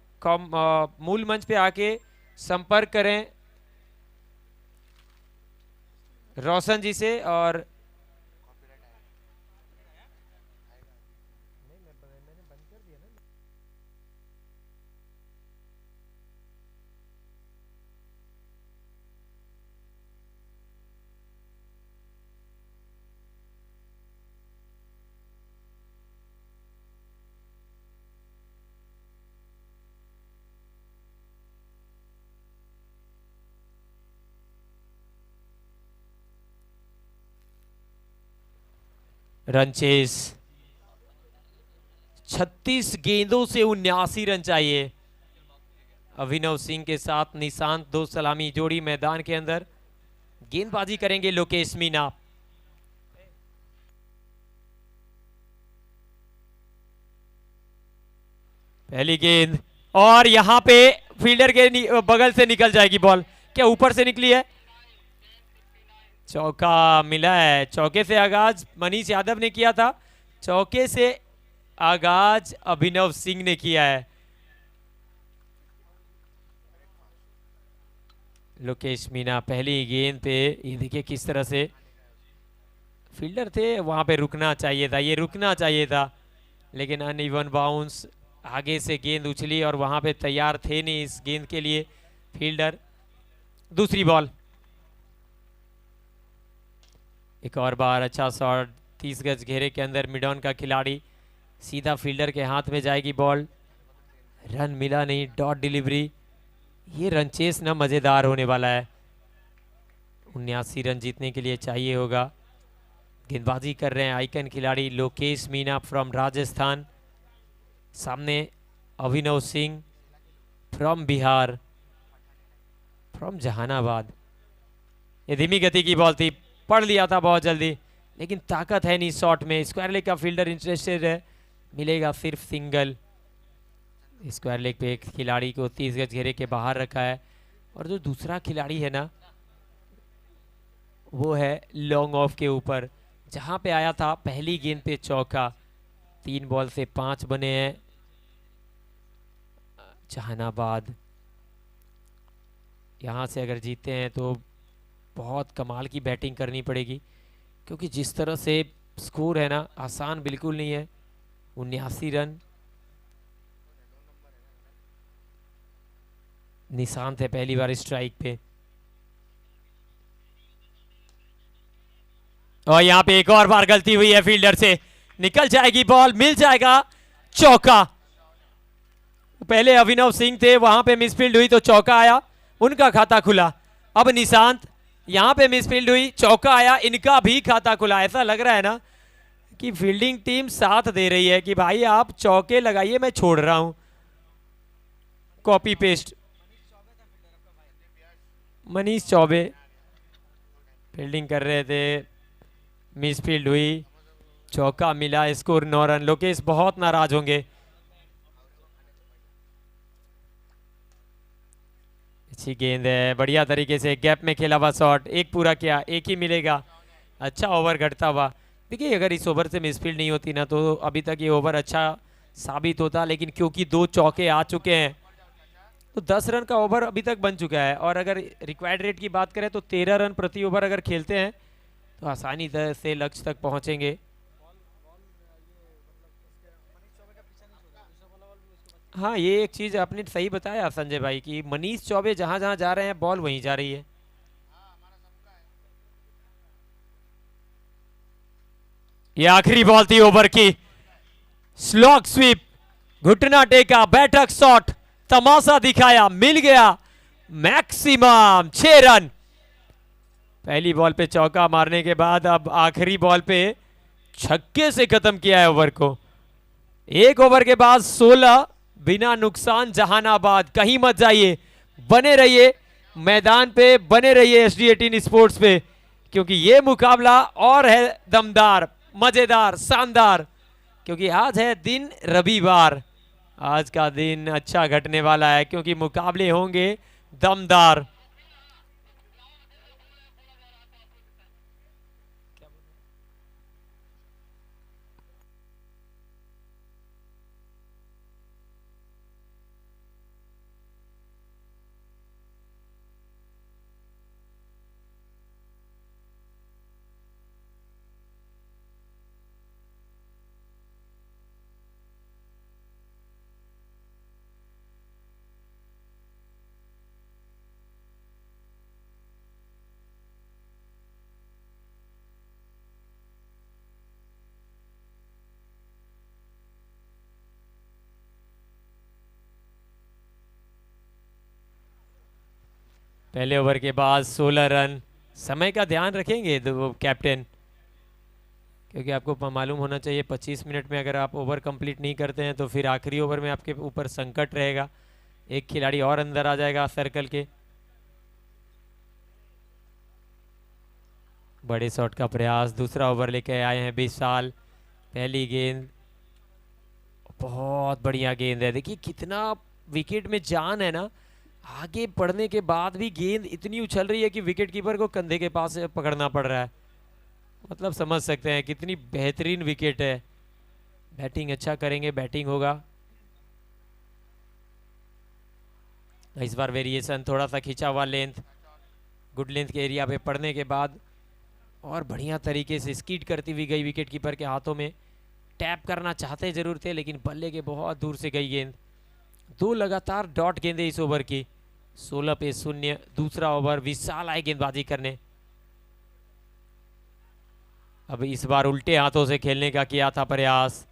मूल मंच पे आके संपर्क करें रोशन जी से। और रन चेस 36 गेंदों से 79 रन चाहिए। अभिनव सिंह के साथ निशांत दो सलामी जोड़ी मैदान के अंदर गेंदबाजी करेंगे लोकेश मीना। पहली गेंद और यहां पे फील्डर के बगल से निकल जाएगी बॉल, क्या ऊपर से निकली है? चौका मिला है। चौके से आगाज मनीष यादव ने किया था, चौके से आगाज अभिनव सिंह ने किया है। लोकेश मीना पहली गेंद पे, ये देखिए किस तरह से फील्डर थे, वहां पे रुकना चाहिए था, ये रुकना चाहिए था, लेकिन अनइवन बाउंस, आगे से गेंद उछली और वहां पे तैयार थे नहीं इस गेंद के लिए फील्डर। दूसरी बॉल, एक और बार अच्छा शॉट, 30 गज घेरे के अंदर मिडॉन का खिलाड़ी, सीधा फील्डर के हाथ में जाएगी बॉल, रन मिला नहीं, डॉट डिलीवरी। ये रन चेस ना मजेदार होने वाला है। 79 रन जीतने के लिए चाहिए होगा। गेंदबाजी कर रहे हैं आइकन खिलाड़ी लोकेश मीना फ्रॉम राजस्थान, सामने अभिनव सिंह फ्रॉम बिहार, फ्रॉम जहानाबाद। ये धीमी गति की बॉल थी, पढ़ लिया था बहुत जल्दी, लेकिन ताकत है नहीं शॉट में। स्क्वायर लेग का फील्डर इंटरेस्टेड है, मिलेगा सिर्फ सिंगल। स्क्वायर लेग पे एक खिलाड़ी को 30 गज घेरे के बाहर रखा है, और जो दूसरा खिलाड़ी है ना वो है लॉन्ग ऑफ के ऊपर, जहां पे आया था पहली गेंद पे चौका। 3 बॉल से 5 बने हैं जहानाबाद। यहां से अगर जीतते हैं तो बहुत कमाल की बैटिंग करनी पड़ेगी, क्योंकि जिस तरह से स्कोर है ना आसान बिल्कुल नहीं है। 79 रन, निशांत है पहली बार स्ट्राइक पे, और यहां पे एक और बार गलती हुई है फील्डर से, निकल जाएगी बॉल, मिल जाएगा चौका। पहले अभिनव सिंह थे, वहां पे मिसफील्ड हुई तो चौका आया, उनका खाता खुला। अब निशांत, यहां पे मिसफील्ड हुई, चौका आया, इनका भी खाता खुला। ऐसा लग रहा है ना कि फील्डिंग टीम साथ दे रही है कि भाई आप चौके लगाइए, मैं छोड़ रहा हूं। Copy paste. Manish Choubey fielding कर रहे थे, मिसफील्ड हुई, चौका मिला, स्कोर 9 रन। लोकेश बहुत नाराज होंगे। अच्छी गेंद है, बढ़िया तरीके से गैप में खेला हुआ शॉट, एक पूरा किया, एक ही मिलेगा। अच्छा ओवर घटता हुआ। देखिए अगर इस ओवर से मिसफील्ड नहीं होती ना तो अभी तक ये ओवर अच्छा साबित होता, लेकिन क्योंकि 2 चौके आ चुके हैं तो 10 रन का ओवर अभी तक बन चुका है। और अगर रिक्वायर्ड रेट की बात करें तो 13 रन प्रति ओवर अगर खेलते हैं तो आसानी से लक्ष्य तक पहुंचेंगे। हाँ, ये एक चीज आपने सही बताया संजय भाई कि मनीष चौबे जहां जहां जा रहे हैं बॉल वहीं जा रही है। ये आखिरी बॉल थी ओवर की, स्लॉग स्वीप, घुटना टेका, बैठक शॉट, तमाशा दिखाया, मिल गया मैक्सिमम 6 रन। पहली बॉल पे चौका मारने के बाद अब आखिरी बॉल पे छक्के से खत्म किया है ओवर को। एक ओवर के बाद 16, बिना नुकसान जहानाबाद। कहीं मत जाइए, बने रहिए मैदान पे बने रहिए SD18 स्पोर्ट्स पे, क्योंकि ये मुकाबला और है दमदार, मजेदार, शानदार। क्योंकि आज है दिन रविवार, आज का दिन अच्छा घटने वाला है क्योंकि मुकाबले होंगे दमदार। पहले ओवर के बाद 16 रन। समय का ध्यान रखेंगे वो कैप्टन, क्योंकि आपको मालूम होना चाहिए 25 मिनट में अगर आप ओवर कंप्लीट नहीं करते हैं तो फिर आखिरी ओवर में आपके ऊपर संकट रहेगा, एक खिलाड़ी और अंदर आ जाएगा सर्कल के। बड़े शॉट का प्रयास, दूसरा ओवर लेके आए हैं विशाल। पहली गेंद, बहुत बढ़िया गेंद है। देखिए कितना विकेट में जान है ना, आगे पड़ने के बाद भी गेंद इतनी उछल रही है कि विकेट कीपर को कंधे के पास पकड़ना पड़ रहा है। मतलब समझ सकते हैं कितनी बेहतरीन विकेट है। बैटिंग अच्छा करेंगे, बैटिंग होगा इस बार। वेरिएशन थोड़ा सा खींचा हुआ लेंथ, गुड लेंथ के एरिया पे पड़ने के बाद और बढ़िया तरीके से स्कीड करती हुई गई विकेट कीपर के हाथों में। टैप करना चाहते जरूर थे लेकिन बल्ले के बहुत दूर से गई गेंद। 2 लगातार डॉट गेंदें इस ओवर की, 16 पे 0। दूसरा ओवर, विशाल आए गेंदबाजी करने। अब इस बार उल्टे हाथों से खेलने का किया था प्रयास।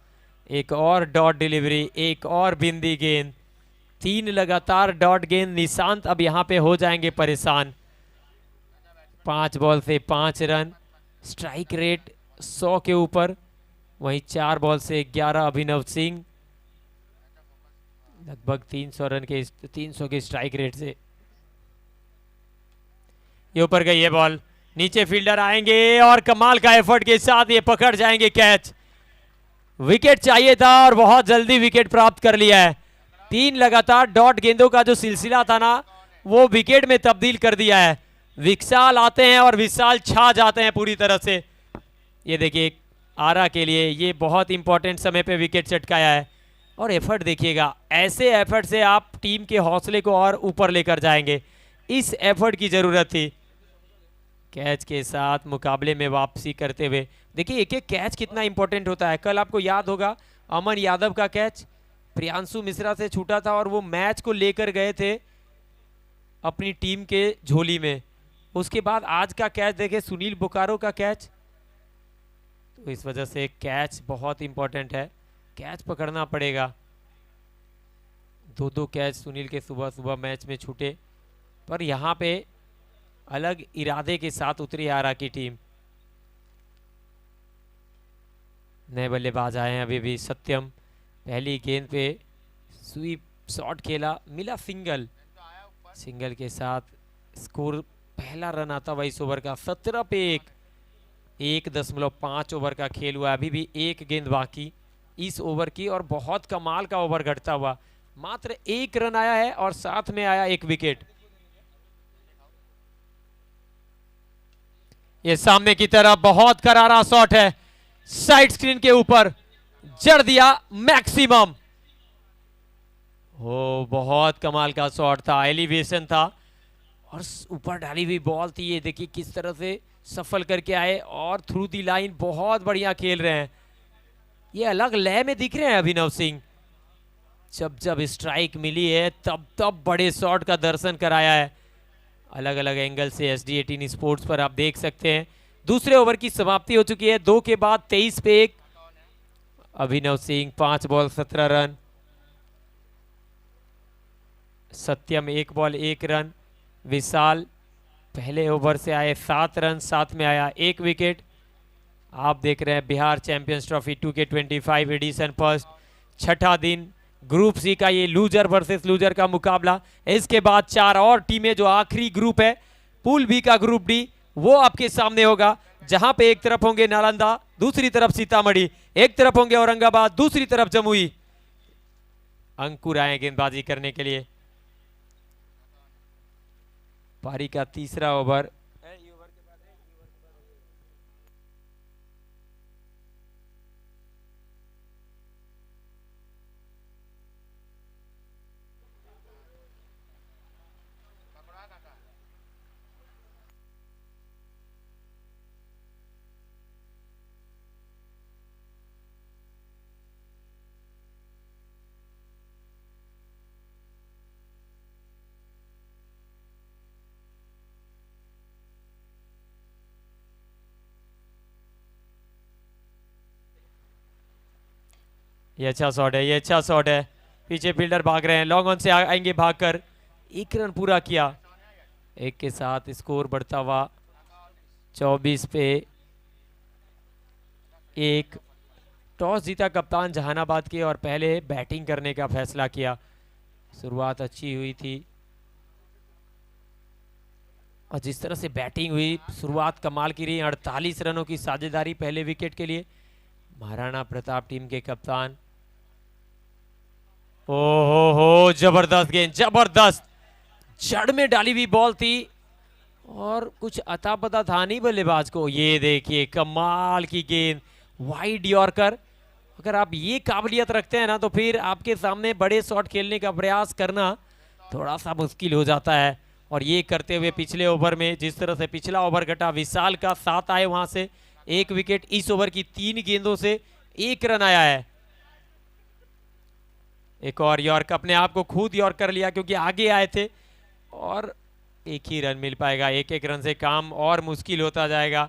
एक और डॉट डिलीवरी, एक और बिंदी गेंद, 3 लगातार डॉट गेंद। निशांत अब यहां पे हो जाएंगे परेशान। 5 बॉल से 5 रन, स्ट्राइक रेट 100 के ऊपर। वहीं 4 बॉल से 11 अभिनव सिंह, लगभग 300 रन के 300 के स्ट्राइक रेट से। ये ऊपर गई है बॉल, नीचे फील्डर आएंगे और कमाल का एफर्ट के साथ ये पकड़ जाएंगे कैच। विकेट चाहिए था और बहुत जल्दी विकेट प्राप्त कर लिया है। 3 लगातार डॉट गेंदों का जो सिलसिला था ना, वो विकेट में तब्दील कर दिया है। विशाल आते हैं और विशाल छा जाते हैं पूरी तरह से। ये देखिए आरा के लिए ये बहुत इंपॉर्टेंट समय पे विकेट चटकाया है। और एफर्ट देखिएगा, ऐसे एफर्ट से आप टीम के हौसले को और ऊपर लेकर जाएंगे। इस एफर्ट की जरूरत थी। कैच के साथ मुकाबले में वापसी करते हुए देखिए एक एक कैच कितना इंपॉर्टेंट होता है। कल आपको याद होगा अमन यादव का कैच प्रियांशु मिश्रा से छूटा था और वो मैच को लेकर गए थे अपनी टीम के झोली में। उसके बाद आज का कैच देखे, सुनील बोकारो का कैच। तो इस वजह से कैच बहुत इंपॉर्टेंट है, कैच पकड़ना पड़ेगा। 2-2 कैच सुनील के सुबह सुबह मैच में छूटे, पर यहाँ पे अलग इरादे के साथ उतरी आरा की टीम। नए बल्लेबाज आए हैं अभी भी। सत्यम पहली गेंद पे स्वीप शॉट खेला, मिला सिंगल। सिंगल के साथ स्कोर पहला रन आता हुआ इस ओवर का। 17 पे 1.5 ओवर का खेल हुआ, अभी भी 1 गेंद बाकी इस ओवर की। और बहुत कमाल का ओवर घटता हुआ, मात्र 1 रन आया है और साथ में आया 1 विकेट। ये सामने की तरफ बहुत करारा शॉट है, साइड स्क्रीन के ऊपर जड़ दिया मैक्सिमम। ओ बहुत कमाल का शॉट था, एलिवेशन था और ऊपर डाली हुई बॉल थी। ये देखिए किस तरह से सफल करके आए और थ्रू दी लाइन बहुत बढ़िया खेल रहे हैं। ये अलग लय में दिख रहे हैं अभिनव सिंह। जब जब स्ट्राइक मिली है तब तब बड़े शॉट का दर्शन कराया है। अलग अलग एंगल से SD18 स्पोर्ट्स पर आप देख सकते हैं। दूसरे ओवर की समाप्ति हो चुकी है। 2 के बाद 23 पे 1। अभिनव सिंह 5 बॉल 17 रन। सत्यम 1 बॉल 1 रन। विशाल पहले ओवर से आए 7 रन, साथ में आया 1 विकेट। आप देख रहे हैं Bihar champions trophy 2K25 edition first, छठा दिन ग्रुप सी का ये लूजर वर्सेस लूजर का मुकाबला। इसके बाद 4 और टीमें, जो आखिरी ग्रुप है पूल बी का ग्रुप डी, वो आपके सामने होगा, जहां पे एक तरफ होंगे नालंदा, दूसरी तरफ सीतामढ़ी, एक तरफ होंगे औरंगाबाद, दूसरी तरफ जमुई। अंकुर आए गेंदबाजी करने के लिए। पारी का तीसरा ओवर। ये अच्छा शॉट है, ये अच्छा शॉट है। पीछे फील्डर भाग रहे हैं, लॉन्ग ऑन से आएंगे भागकर। 1 रन पूरा किया। एक के साथ स्कोर बढ़ता हुआ 24 पे 1। टॉस जीता कप्तान जहानाबाद के और पहले बैटिंग करने का फैसला किया। शुरुआत अच्छी हुई थी और जिस तरह से बैटिंग हुई, शुरुआत कमाल की रही। 48 रनों की साझेदारी पहले विकेट के लिए। महाराणा प्रताप टीम के कप्तान। हो जबरदस्त गेंद, जबरदस्त जड़ में डाली हुई बॉल थी और कुछ अता पता था नहीं बल्लेबाज को। ये देखिए कमाल की गेंद, वाइड यॉर्कर। अगर आप ये काबिलियत रखते हैं ना, तो फिर आपके सामने बड़े शॉट खेलने का प्रयास करना थोड़ा सा मुश्किल हो जाता है। और ये करते हुए पिछले ओवर में जिस तरह से पिछला ओवर घटा, विशाल का 7 आए वहां से 1 विकेट। इस ओवर की 3 गेंदों से 1 रन आया है। एक और यॉर्क, अपने आप को खुद यॉर्क कर लिया क्योंकि आगे आए थे और 1 ही रन मिल पाएगा। 1-1 रन से काम और मुश्किल होता जाएगा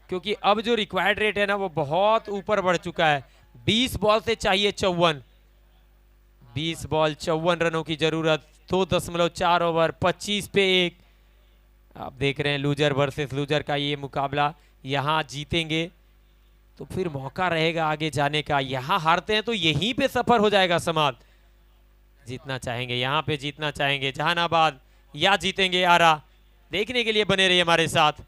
क्योंकि अब जो रिक्वायर्ड रेट है ना, वो बहुत ऊपर बढ़ चुका है। 20 बॉल से चाहिए 54। 20 बॉल 54 रनों की जरूरत। 2.4 ओवर, 25 पे 1। आप देख रहे हैं लूजर वर्सेस लूजर का ये मुकाबला। यहां जीतेंगे तो फिर मौका रहेगा आगे जाने का। यहां हारते हैं तो यहीं पे सफर हो जाएगा समाप्त। जीतना चाहेंगे, यहां पे जीतना चाहेंगे जहानाबाद या जीतेंगे आरा। देखने के लिए बने रहिए हमारे साथ।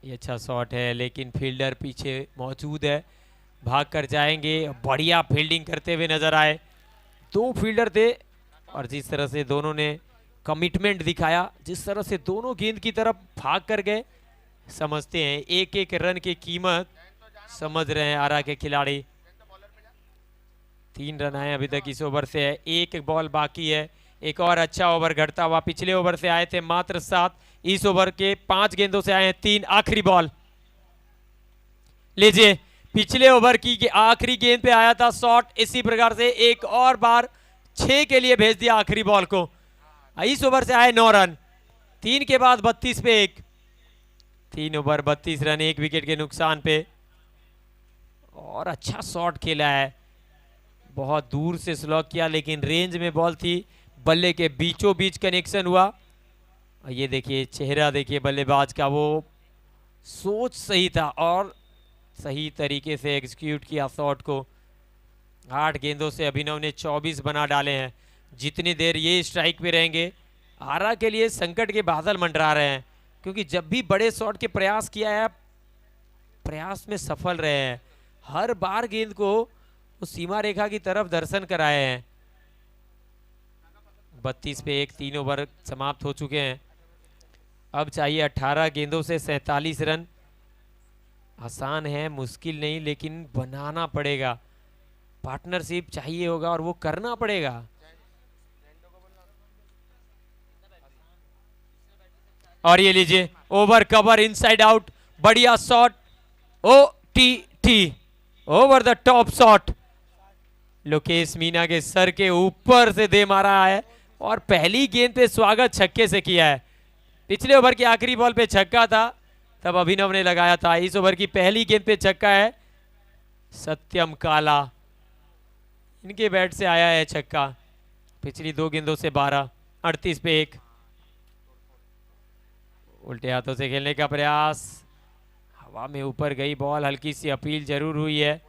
ये अच्छा शॉट है लेकिन फील्डर पीछे मौजूद है, भाग कर जाएंगे। बढ़िया फील्डिंग करते हुए नजर आए। 2 फील्डर थे और जिस तरह से दोनों ने कमिटमेंट दिखाया, जिस तरह से दोनों गेंद की तरफ भाग कर गए, समझते हैं 1-1 रन की कीमत समझ रहे हैं आरा के खिलाड़ी। 3 रन आए अभी तक इस ओवर से है। 1 बॉल बाकी है। एक और अच्छा ओवर घटता हुआ। पिछले ओवर से आए थे मात्र 7, इस ओवर के 5 गेंदों से आए हैं 3। आखिरी बॉल लीजिए। पिछले ओवर की आखिरी गेंद पे आया था शॉट, इसी प्रकार से एक और बार 6 के लिए भेज दिया आखिरी बॉल को। इस ओवर से आए 9 रन। 3 के बाद 32 पे 1। 3 ओवर 32 रन, 1 विकेट के नुकसान पे। और अच्छा शॉट खेला है, बहुत दूर से स्लॉग किया लेकिन रेंज में बॉल थी। बल्ले के बीचों बीच कनेक्शन हुआ। ये देखिए चेहरा देखिए बल्लेबाज का, वो सोच सही था और सही तरीके से एग्जीक्यूट किया शॉट को। 8 गेंदों से अभिनव ने 24 बना डाले हैं। जितनी देर ये स्ट्राइक पे रहेंगे, आरा के लिए संकट के बादल मंडरा रहे हैं क्योंकि जब भी बड़े शॉट के प्रयास किया है, प्रयास में सफल रहे हैं। हर बार गेंद को उस सीमा रेखा की तरफ दर्शन कराए हैं। 32 पे 1, 3 ओवर समाप्त हो चुके हैं। अब चाहिए 18 गेंदों से 47 रन। आसान है, मुश्किल नहीं, लेकिन बनाना पड़ेगा। पार्टनरशिप चाहिए होगा और वो करना पड़ेगा। और ये लीजिए ओवर कवर इनसाइड आउट, बढ़िया shot. OTT, over the top shot. Lokesh Meena के सर के ऊपर से दे मारा है और पहली गेंद पे स्वागत छक्के से किया है। पिछले ओवर की आखिरी बॉल पे छक्का था, तब अभिनव ने लगाया था। इस ओवर की पहली गेंद पे छक्का है। सत्यम काला, इनके बैट से आया है छक्का। पिछली 2 गेंदों से 12। 38 पे 1। उल्टे हाथों से खेलने का प्रयास, हवा में ऊपर गई बॉल, हल्की सी अपील जरूर हुई है।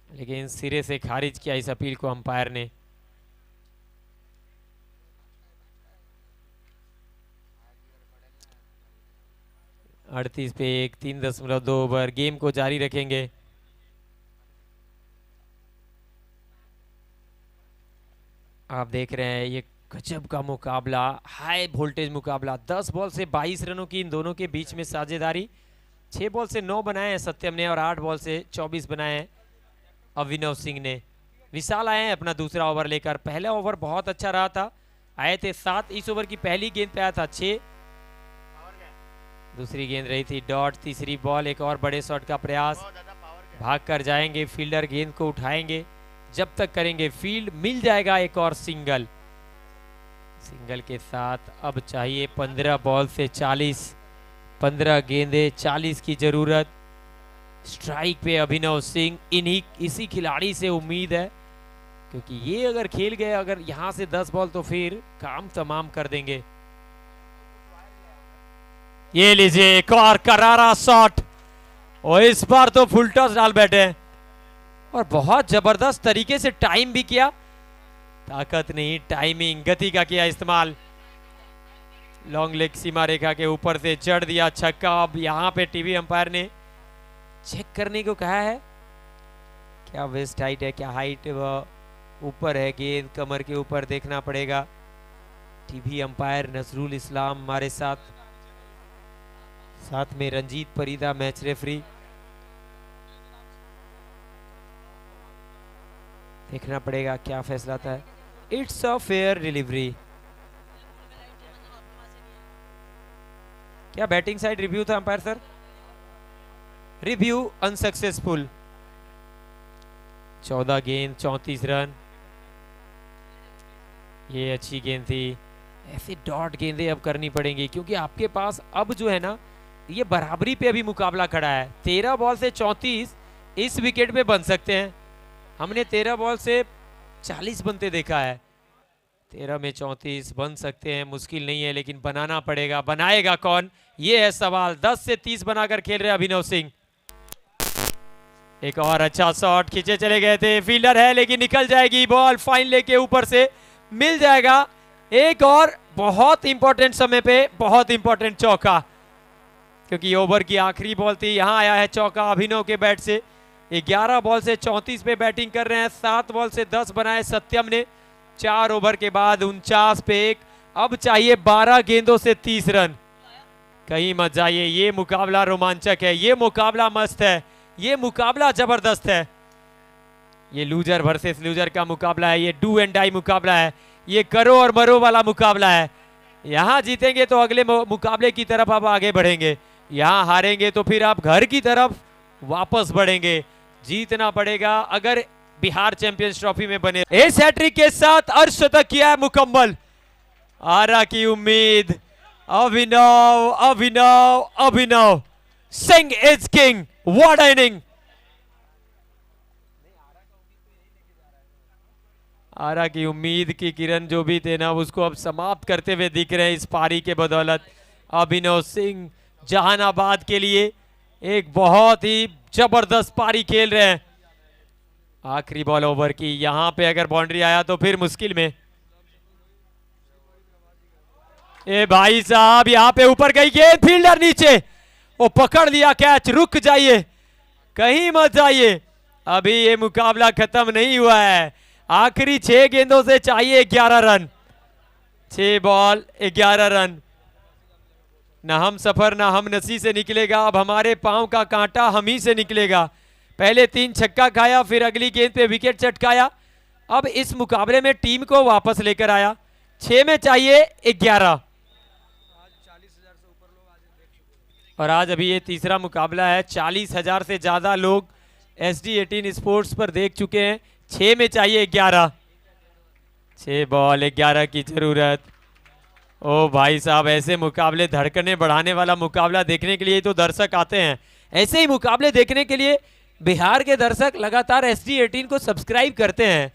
लेकिन सिरे से खारिज किया इस अपील को अंपायर ने। अड़तीस पे 1, 3.2 ओवर, गेम को जारी रखेंगे। आप देख रहे हैं ये गजब का मुकाबला, हाई वोल्टेज मुकाबला। 10 बॉल से 22 रनों की इन दोनों के बीच में साझेदारी। 6 बॉल से 9 बनाए हैं सत्यम ने और 8 बॉल से 24 बनाए हैं अभिनव सिंह ने। विशाल आए हैं अपना दूसरा ओवर लेकर। पहला ओवर बहुत अच्छा रहा था, आए थे 7। इस ओवर की पहली गेंद पे आया था 6। दूसरी गेंद रही थी डॉट। तीसरी बॉल, एक और बड़े शॉट का प्रयास। भाग कर जाएंगे, फील्डर गेंद को उठाएंगे। जब तक करेंगे फील्ड, मिल जाएगा एक और सिंगल। सिंगल के साथ अब चाहिए 15 बॉल से 40, 15 गेंदे 40 की जरूरत। स्ट्राइक पे अभिनव सिंह। इसी खिलाड़ी से उम्मीद है, क्योंकि ये अगर खेल गए अगर यहां से 10 बॉल तो फिर काम तमाम कर देंगे। ये लीजिए एक और करारा शॉट, और इस बार तो फुल टॉस डाल बैठे और बहुत जबरदस्त तरीके से टाइम भी किया। ताकत नहीं, टाइमिंग, गति का किया इस्तेमाल। लॉन्ग लेग सीमा रेखा के ऊपर से चढ़ दिया छक्का। अब यहां पे टीवी अंपायर ने चेक करने को कहा है, क्या वेस्ट हाइट है, क्या हाइट ऊपर है, गेंद कमर के ऊपर देखना पड़ेगा। टीवी अंपायर नजरुल इस्लाम हमारे साथ में रंजीत परीदा मैच रेफरी। देखना पड़ेगा क्या फैसला था। It's a fair delivery. क्या बैटिंग साइड रिव्यू था अंपायर सर? Review unsuccessful. 14 गेंद 34 रन। ये अच्छी गेंद थी। ऐसे डॉट गेंदें अब करनी पड़ेंगी, क्योंकि आपके पास अब जो है ना, ये बराबरी पे अभी मुकाबला खड़ा है। 13 बॉल से 34 इस विकेट पे बन सकते हैं। हमने 13 बॉल से 40 बनते देखा है। 13 में 34 बन सकते हैं, मुश्किल नहीं है, लेकिन बनाना पड़ेगा। बनाएगा कौन, ये है सवाल। 10 से 30 बनाकर खेल रहे अभिनव सिंह। एक और अच्छा शॉट, खींचे चले गए थे, फील्डर है लेकिन निकल जाएगी बॉल। फाइन लेके ऊपर से मिल जाएगा। एक और बहुत इंपॉर्टेंट समय पे बहुत इंपॉर्टेंट चौका, क्योंकि ओवर की आखिरी बॉल थी। यहां आया है चौका अभिनव के बैट से। 11 बॉल से 34 पे बैटिंग कर रहे हैं। 7 बॉल से 10 बनाए सत्यम ने। 4 ओवर के बाद 49 पे 1। अब चाहिए 12 गेंदों से 30 रन। कहीं मत जाइए, ये मुकाबला रोमांचक है, ये मुकाबला मस्त है, ये मुकाबला जबरदस्त है। ये लूजर वर्सेस लूजर का मुकाबला है, ये डू एंड डाई मुकाबला है, ये करो और मरो वाला मुकाबला है। यहां जीतेंगे तो अगले मुकाबले की तरफ आप आगे बढ़ेंगे, यहां हारेंगे तो फिर आप घर की तरफ वापस बढ़ेंगे। जीतना पड़ेगा अगर बिहार चैंपियंस ट्रॉफी में बने। इस हैट्रिक के साथ अर्धशतक किया है मुकम्मल। आरा की उम्मीद, Abhinav Abhinav Abhinav Singh is king. What inning. Ara की उम्मीद की किरण जो भी थे ना, उसको अब समाप्त करते हुए दिख रहे हैं इस पारी के बदौलत। अभिनव सिंह जहानाबाद के लिए एक बहुत ही जबरदस्त पारी खेल रहे हैं। आखिरी बॉल ओवर की, यहां पे अगर बाउंड्री आया तो फिर मुश्किल में। ए भाई साहब, यहां पे ऊपर गई गेंद, फील्डर नीचे, वो पकड़ लिया कैच। रुक जाइए, कहीं मत जाइए, अभी ये मुकाबला खत्म नहीं हुआ है। आखिरी 6 गेंदों से चाहिए 11 रन। 6 ball 11 run. ना हम सफर ना हम नसी से निकलेगा, अब हमारे पांव का कांटा हम ही से निकलेगा। पहले 3 छक्का खाया, फिर अगली गेंद पे विकेट चटकाया। अब इस मुकाबले में टीम को वापस लेकर आया। 6 में चाहिए 11। और आज अभी ये तीसरा मुकाबला है। 40,000 से ज्यादा लोग SD18 स्पोर्ट्स पर देख चुके हैं। 6 में चाहिए 11। 6 बॉल 11 की जरूरत। ओ भाई साहब, ऐसे मुकाबले धड़कने बढ़ाने वाला मुकाबला देखने के लिए तो दर्शक आते हैं। ऐसे ही मुकाबले देखने के लिए बिहार के दर्शक लगातार SD18 को सब्सक्राइब करते हैं।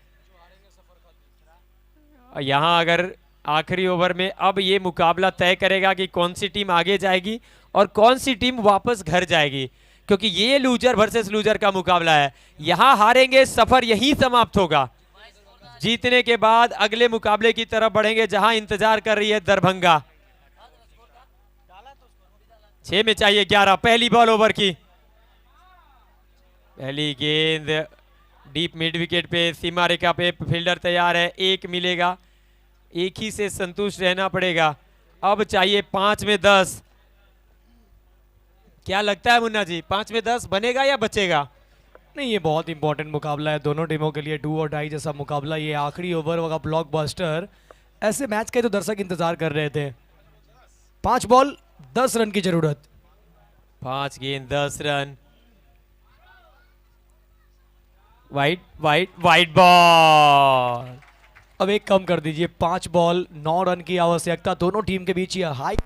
यहां अगर आखिरी ओवर में अब ये मुकाबला तय करेगा कि कौन सी टीम आगे जाएगी और कौन सी टीम वापस घर जाएगी। क्योंकि ये लूजर वर्सेस लूजर का मुकाबला है। यहां हारेंगे, सफर यहीं समाप्त होगा। जीतने के बाद अगले मुकाबले की तरफ बढ़ेंगे, जहां इंतजार कर रही है दरभंगा। 6 में चाहिए 11। पहली बॉल ओवर की, पहली गेंद डीप मिड विकेट पे, सीमा रेखा पे फील्डर तैयार है, एक मिलेगा, एक ही से संतुष्ट रहना पड़ेगा। अब चाहिए 5 में 10। क्या लगता है मुन्ना जी, 5 में 10 बनेगा या बचेगा? नहीं, ये बहुत इंपॉर्टेंट मुकाबला है दोनों टीमों के लिए, डू और डाई जैसा मुकाबला। ये आखिरी ओवर का ब्लॉकबस्टर, ऐसे मैच के तो दर्शक इंतजार कर रहे थे। 5 बॉल 10 रन की जरूरत। 5 गेंद 10 run. Wide wide wide ball. अब एक कम कर दीजिए, 5 बॉल 9 रन की आवश्यकता दोनों टीम के बीच। ये हाई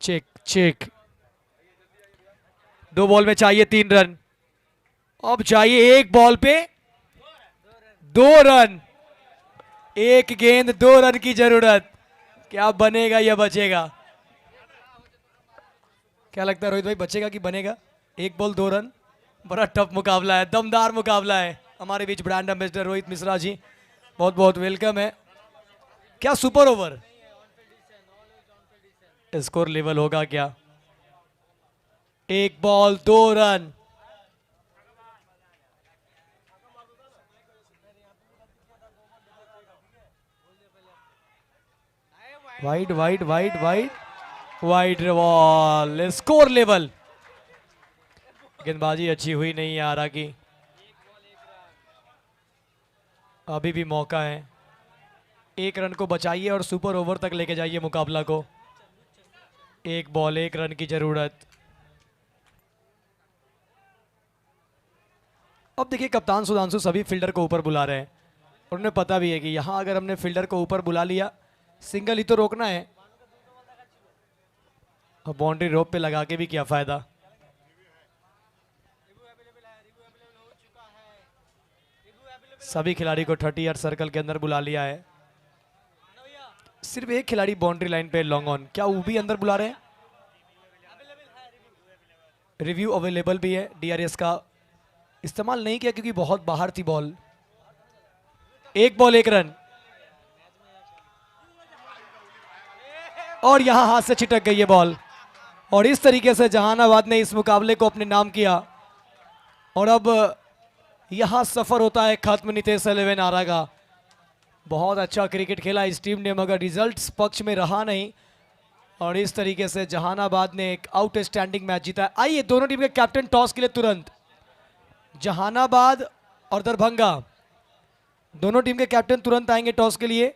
चेक चेक। 2 बॉल में चाहिए 3 रन। अब चाहिए 1 बॉल पे 2 रन। 1 गेंद 2 रन की जरूरत। क्या बनेगा या बचेगा? क्या लगता है रोहित भाई, बचेगा कि बनेगा? 1 बॉल 2 रन। बड़ा टफ मुकाबला है, दमदार मुकाबला है। हमारे बीच ब्रांड एम्बेसडर रोहित मिश्रा जी, बहुत बहुत वेलकम है। क्या सुपर ओवर? स्कोर लेवल होगा क्या? 1 ball 2 run. Wide wide wide wide wide ball. Score level. गेंदबाजी अच्छी हुई नहीं है आरा की। अभी भी मौका है, 1 रन को बचाइए और सुपर ओवर तक लेके जाइए मुकाबला को। 1 बॉल 1 रन की जरूरत। अब देखिए, कप्तान सुधांशु सभी फील्डर को ऊपर बुला रहे हैं और उन्हें पता भी है कि यहां अगर हमने फील्डर को ऊपर बुला लिया, सिंगल ही तो रोकना है। अब बाउंड्री रोप पे लगा के भी क्या फायदा। सभी खिलाड़ी को 30 यार्ड सर्कल के अंदर बुला लिया है। सिर्फ एक खिलाड़ी बाउंड्री लाइन पे लॉन्ग ऑन। क्या वो भी अंदर बुला रहे हैं? रिव्यू अवेलेबल भी है। डीआरएस का इस्तेमाल नहीं किया क्योंकि बहुत बाहर थी बॉल। 1 ball 1 run. और यहां हाथ से छिटक गई है बॉल। और इस तरीके से जहानाबाद ने इस मुकाबले को अपने नाम किया। और अब यहां सफर होता है खत्म नितेश 11 आरा का। बहुत अच्छा क्रिकेट खेला इस टीम ने, मगर रिजल्ट्स पक्ष में रहा नहीं। और इस तरीके से जहानाबाद ने एक आउटस्टैंडिंग मैच जीता। आइए दोनों टीम के कैप्टन टॉस के लिए तुरंत। जहानाबाद और दरभंगा दोनों टीम के कैप्टन तुरंत आएंगे टॉस के लिए।